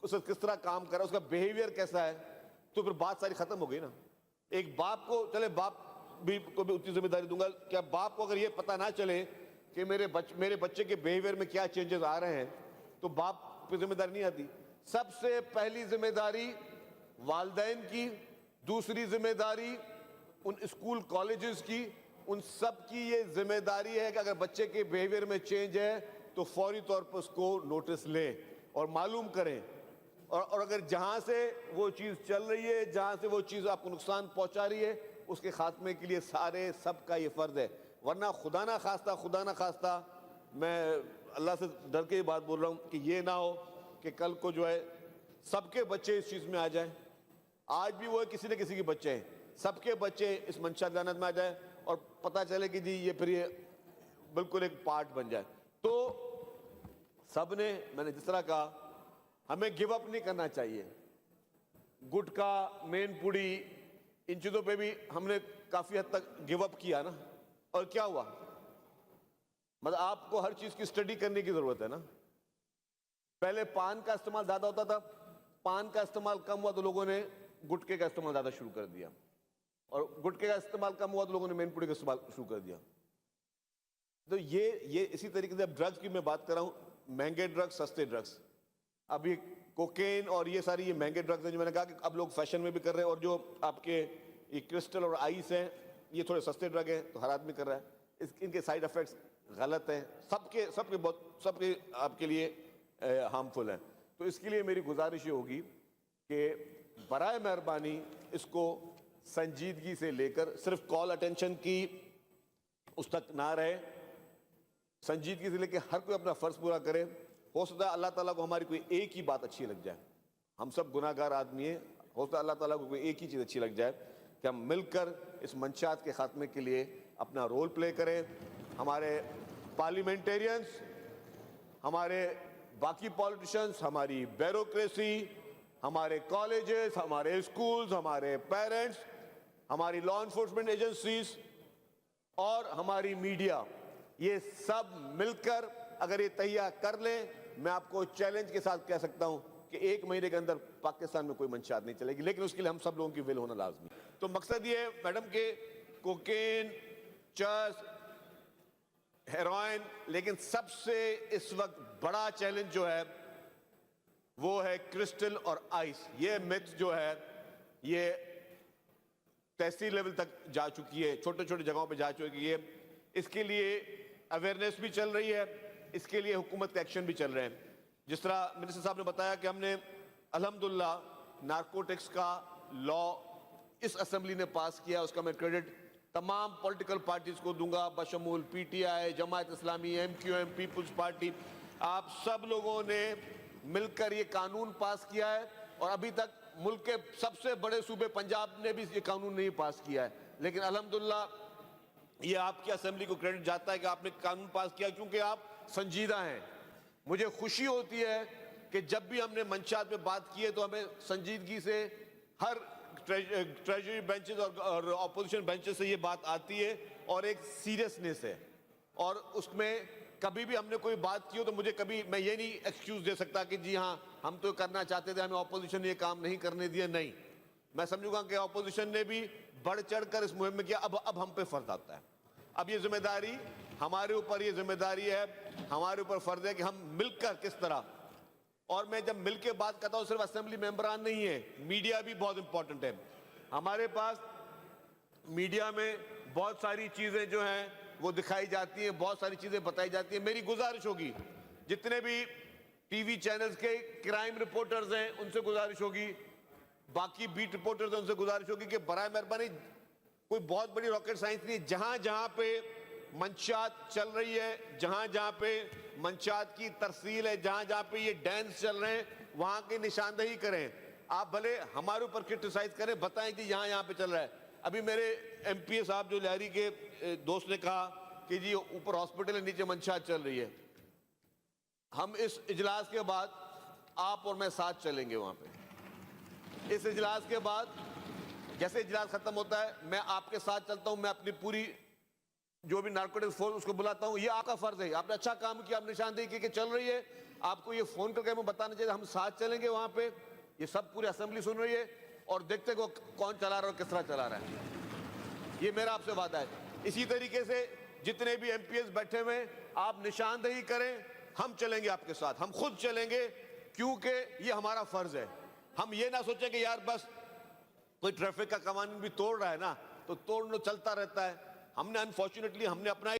اسے کس طرح کام کر رہا ہے، اس کا بیہیویئر کیسا ہے، تو پھر بات ساری ختم ہو گئی نا۔ ایک باپ کو، چلے باپ کو بھی اتنی ذمہ داری دوں گا، کیا باپ کو اگر یہ پتہ نہ چلے کہ میرے بچے کے بیہیویئر میں کیا چینجز آ رہے ہیں، تو باپ پہ ذمہ داری نہیں آتی۔ سب سے پہلی ذمہ داری والدین کی، دوسری ذمہ داری ان اسکول کالجز کی، ان سب کی یہ ذمہ داری ہے کہ اگر بچے کے بیہیویئر میں چینج ہے تو فوری طور پر اس کو نوٹس لیں اور معلوم کریں، اور اگر جہاں سے وہ چیز چل رہی ہے، جہاں سے وہ چیز آپ کو نقصان پہنچا رہی ہے، اس کے خاتمے کے لیے سب کا یہ فرض ہے۔ ورنہ خدا نہ خواستہ میں اللہ سے ڈر کے یہ بات بول رہا ہوں کہ یہ نہ ہو کہ کل کو جو ہے سب کے بچے اس چیز میں آ جائیں۔ آج بھی وہ کسی نہ کسی کے بچے ہیں، سب کے بچے اس منشا لعنت میں آ جائیں اور پتہ چلے کہ جی یہ پھر یہ بالکل ایک پارٹ بن جائے۔ تو سب نے، میں نے جس طرح کہا، ہمیں گیو اپ نہیں کرنا چاہیے۔ گٹکا، مین پوڑی، ان چیزوں پہ بھی ہم نے کافی حد تک گیو اپ کیا نا، اور کیا ہوا؟ مطلب آپ کو ہر چیز کی اسٹڈی کرنے کی ضرورت ہے نا۔ پہلے پان کا استعمال زیادہ ہوتا تھا، پان کا استعمال کم ہوا تو لوگوں نے گٹکے کا استعمال زیادہ شروع کر دیا، اور گٹکے کا استعمال کم ہوا تو لوگوں نے مین پوڑی کا استعمال شروع کر دیا۔ تو یہ اسی طریقے سے اب ڈرگز کی میں بات کر رہا ہوں، مہنگے ڈرگز، سستے ڈرگز۔ اب یہ کوکین اور یہ ساری یہ مہنگے ڈرگز ہیں جو میں نے کہا کہ اب لوگ فیشن میں بھی کر رہے ہیں، اور جو آپ کے یہ کرسٹل اور آئس ہیں یہ تھوڑے سستے ڈرگ ہیں تو ہر آدمی کر رہا ہے۔ ان کے سائیڈ ایفیکٹس غلط ہیں، سب کے آپ کے لیے ہارمفل ہیں۔ تو اس کے لیے میری گزارش یہ ہوگی کہ برائے مہربانی اس کو سنجیدگی سے لے کر، صرف کال اٹینشن کی اس تک نہ رہے، سنجیدگی سے لے کے ہر کوئی اپنا فرض پورا کرے۔ ہو سکتا ہے اللہ تعالیٰ کو ہماری کوئی ایک ہی بات اچھی لگ جائے، ہم سب گناہ گار آدمی ہیں، ہو سکتا ہے اللہ تعالیٰ کو کوئی ایک ہی چیز اچھی لگ جائے کہ ہم مل کر اس منشیات کے خاتمے کے لیے اپنا رول پلے کریں۔ ہمارے پارلیمنٹیرینز، ہمارے باقی پولیٹیشنز، ہماری بیوروکریسی، ہمارے کالجز، ہمارے اسکولز، ہمارے پیرنٹس، ہماری لا انفورسمنٹ ایجنسیز اور ہماری میڈیا، یہ سب مل کر اگر یہ تہیہ کر لیں، میں آپ کو چیلنج کے ساتھ کہہ سکتا ہوں کہ 1 مہینے کے اندر پاکستان میں کوئی منشیات نہیں چلے گی، لیکن اس کے لیے ہم سب لوگوں کی ول ہونا لازمی۔ تو مقصد یہ ہے میڈم کہ کوکین، چرس، ہیروئن، لیکن سب سے اس وقت بڑا چیلنج جو ہے وہ ہے کرسٹل اور آئس۔ یہ مکس جو ہے یہ تحصیل لیول تک جا چکی ہے، چھوٹے چھوٹے جگہوں پہ جا چکی ہے۔ اس کے لیے اویئرنیس بھی چل رہی ہے، اس کے لیے حکومت کے ایکشن بھی چل رہے ہیں۔ جس طرح منسٹر صاحب نے بتایا کہ ہم نے الحمدللہ نارکوٹکس کا لا اس اسمبلی نے پاس کیا، اس کا میں کریڈٹ تمام پولیٹیکل پارٹیز کو دوں گا، بشمول P T I, Jamaat Islami, M Q M, Peoples Party. آپ سب لوگوں نے مل کر یہ قانون پاس کیا ہے، اور ابھی تک ملک کے سب سے بڑے صوبے پنجاب نے بھی یہ قانون نہیں پاس کیا ہے، لیکن الحمدللہ یہ آپ کی اسمبلی کو کریڈٹ جاتا ہے کہ آپ نے قانون پاس کیا، کیونکہ آپ سنجیدہ ہیں۔ مجھے خوشی ہوتی ہے کہ جب بھی ہم نے منشیات پہ بات کی ہے تو ہمیں سنجیدگی سے ہر ٹریجری بینچز اور اپوزیشن بینچز سے یہ بات آتی ہے، اور ایک سیریسنس ہے، اور اس میں کبھی بھی ہم نے کوئی بات کی ہو تو میں یہ نہیں ایکسکیوز دے سکتا کہ جی ہاں ہم تو کرنا چاہتے تھے، ہمیں اپوزیشن نے یہ کام نہیں کرنے دیا۔ نہیں، میں سمجھوں گا کہ اپوزیشن نے بھی بڑھ چڑھ کر اس مہم میں کیا۔ اب ہم پہ فرض آتا ہے، اب یہ ذمہ داری ہمارے اوپر، یہ ذمہ داری ہے ہمارے اوپر، فرض ہے کہ ہم مل کر کس طرح، اور میں جب مل کے بات کرتا ہوں صرف اسمبلی ممبران نہیں ہے، میڈیا بھی بہت امپورٹنٹ ہے۔ ہمارے پاس میڈیا میں بہت ساری چیزیں جو ہیں وہ دکھائی جاتی ہیں، بہت ساری چیزیں بتائی جاتی ہیں۔ میری گزارش ہوگی جتنے بھی ٹی وی چینلز کے کرائم رپورٹرز ہیں ان سے گزارش ہوگی، باقی بیٹ رپورٹرز ہیں ان سے گزارش ہوگی کہ برائے مہربانی کوئی بہت بڑی راکٹ سائنس نہیں، جہاں جہاں پہ منشیات چل رہی ہے، جہاں جہاں پہ منشیات کی ترسیل ہے، جہاں جہاں پہ یہ ڈینس چل رہے ہیں، وہاں کی نشاندہی کریں۔ آپ بھلے ہمارے اوپر کرٹیسائز کریں, بتائیں کہ یہاں پہ چل رہا ہے. ابھی میرے ایم پی اے صاحب جو لہری کے دوست نے کہا کہ جی اوپر ہاسپٹل ہے, نیچے منشیات چل رہی ہے. ہم اس اجلاس کے بعد آپ اور میں ساتھ چلیں گے وہاں پہ. اس اجلاس کے بعد جیسے اجلاس ختم ہوتا ہے میں آپ کے ساتھ چلتا ہوں, میں اپنی پوری جو بھی نارکوٹکس فورس اس کو بلاتا ہوں. یہ آپ کا فرض ہے, آپ نے اچھا کام کیا, آپ نشاندہی کی کہ چل رہی ہے. آپ کو یہ فون کر کے ہمیں بتانا چاہیے, ہم ساتھ چلیں گے وہاں پہ. یہ سب پوری اسمبلی سن رہی ہے اور دیکھتے کہ کون چلا رہا ہے اور کس طرح چلا رہا ہے. یہ میرا آپ سے وعدہ ہے. اسی طریقے سے جتنے بھی ایم پی ایس بیٹھے ہوئے آپ نشاندہی کریں, ہم چلیں گے آپ کے ساتھ, ہم خود چلیں گے, کیونکہ یہ ہمارا فرض ہے. ہم یہ نہ سوچیں کہ یار بس کوئی ٹریفک کا قوانین بھی توڑ رہا ہے نا تو توڑنا چلتا رہتا ہے. ہم نے انفارچونیٹلی ہم نے اپنا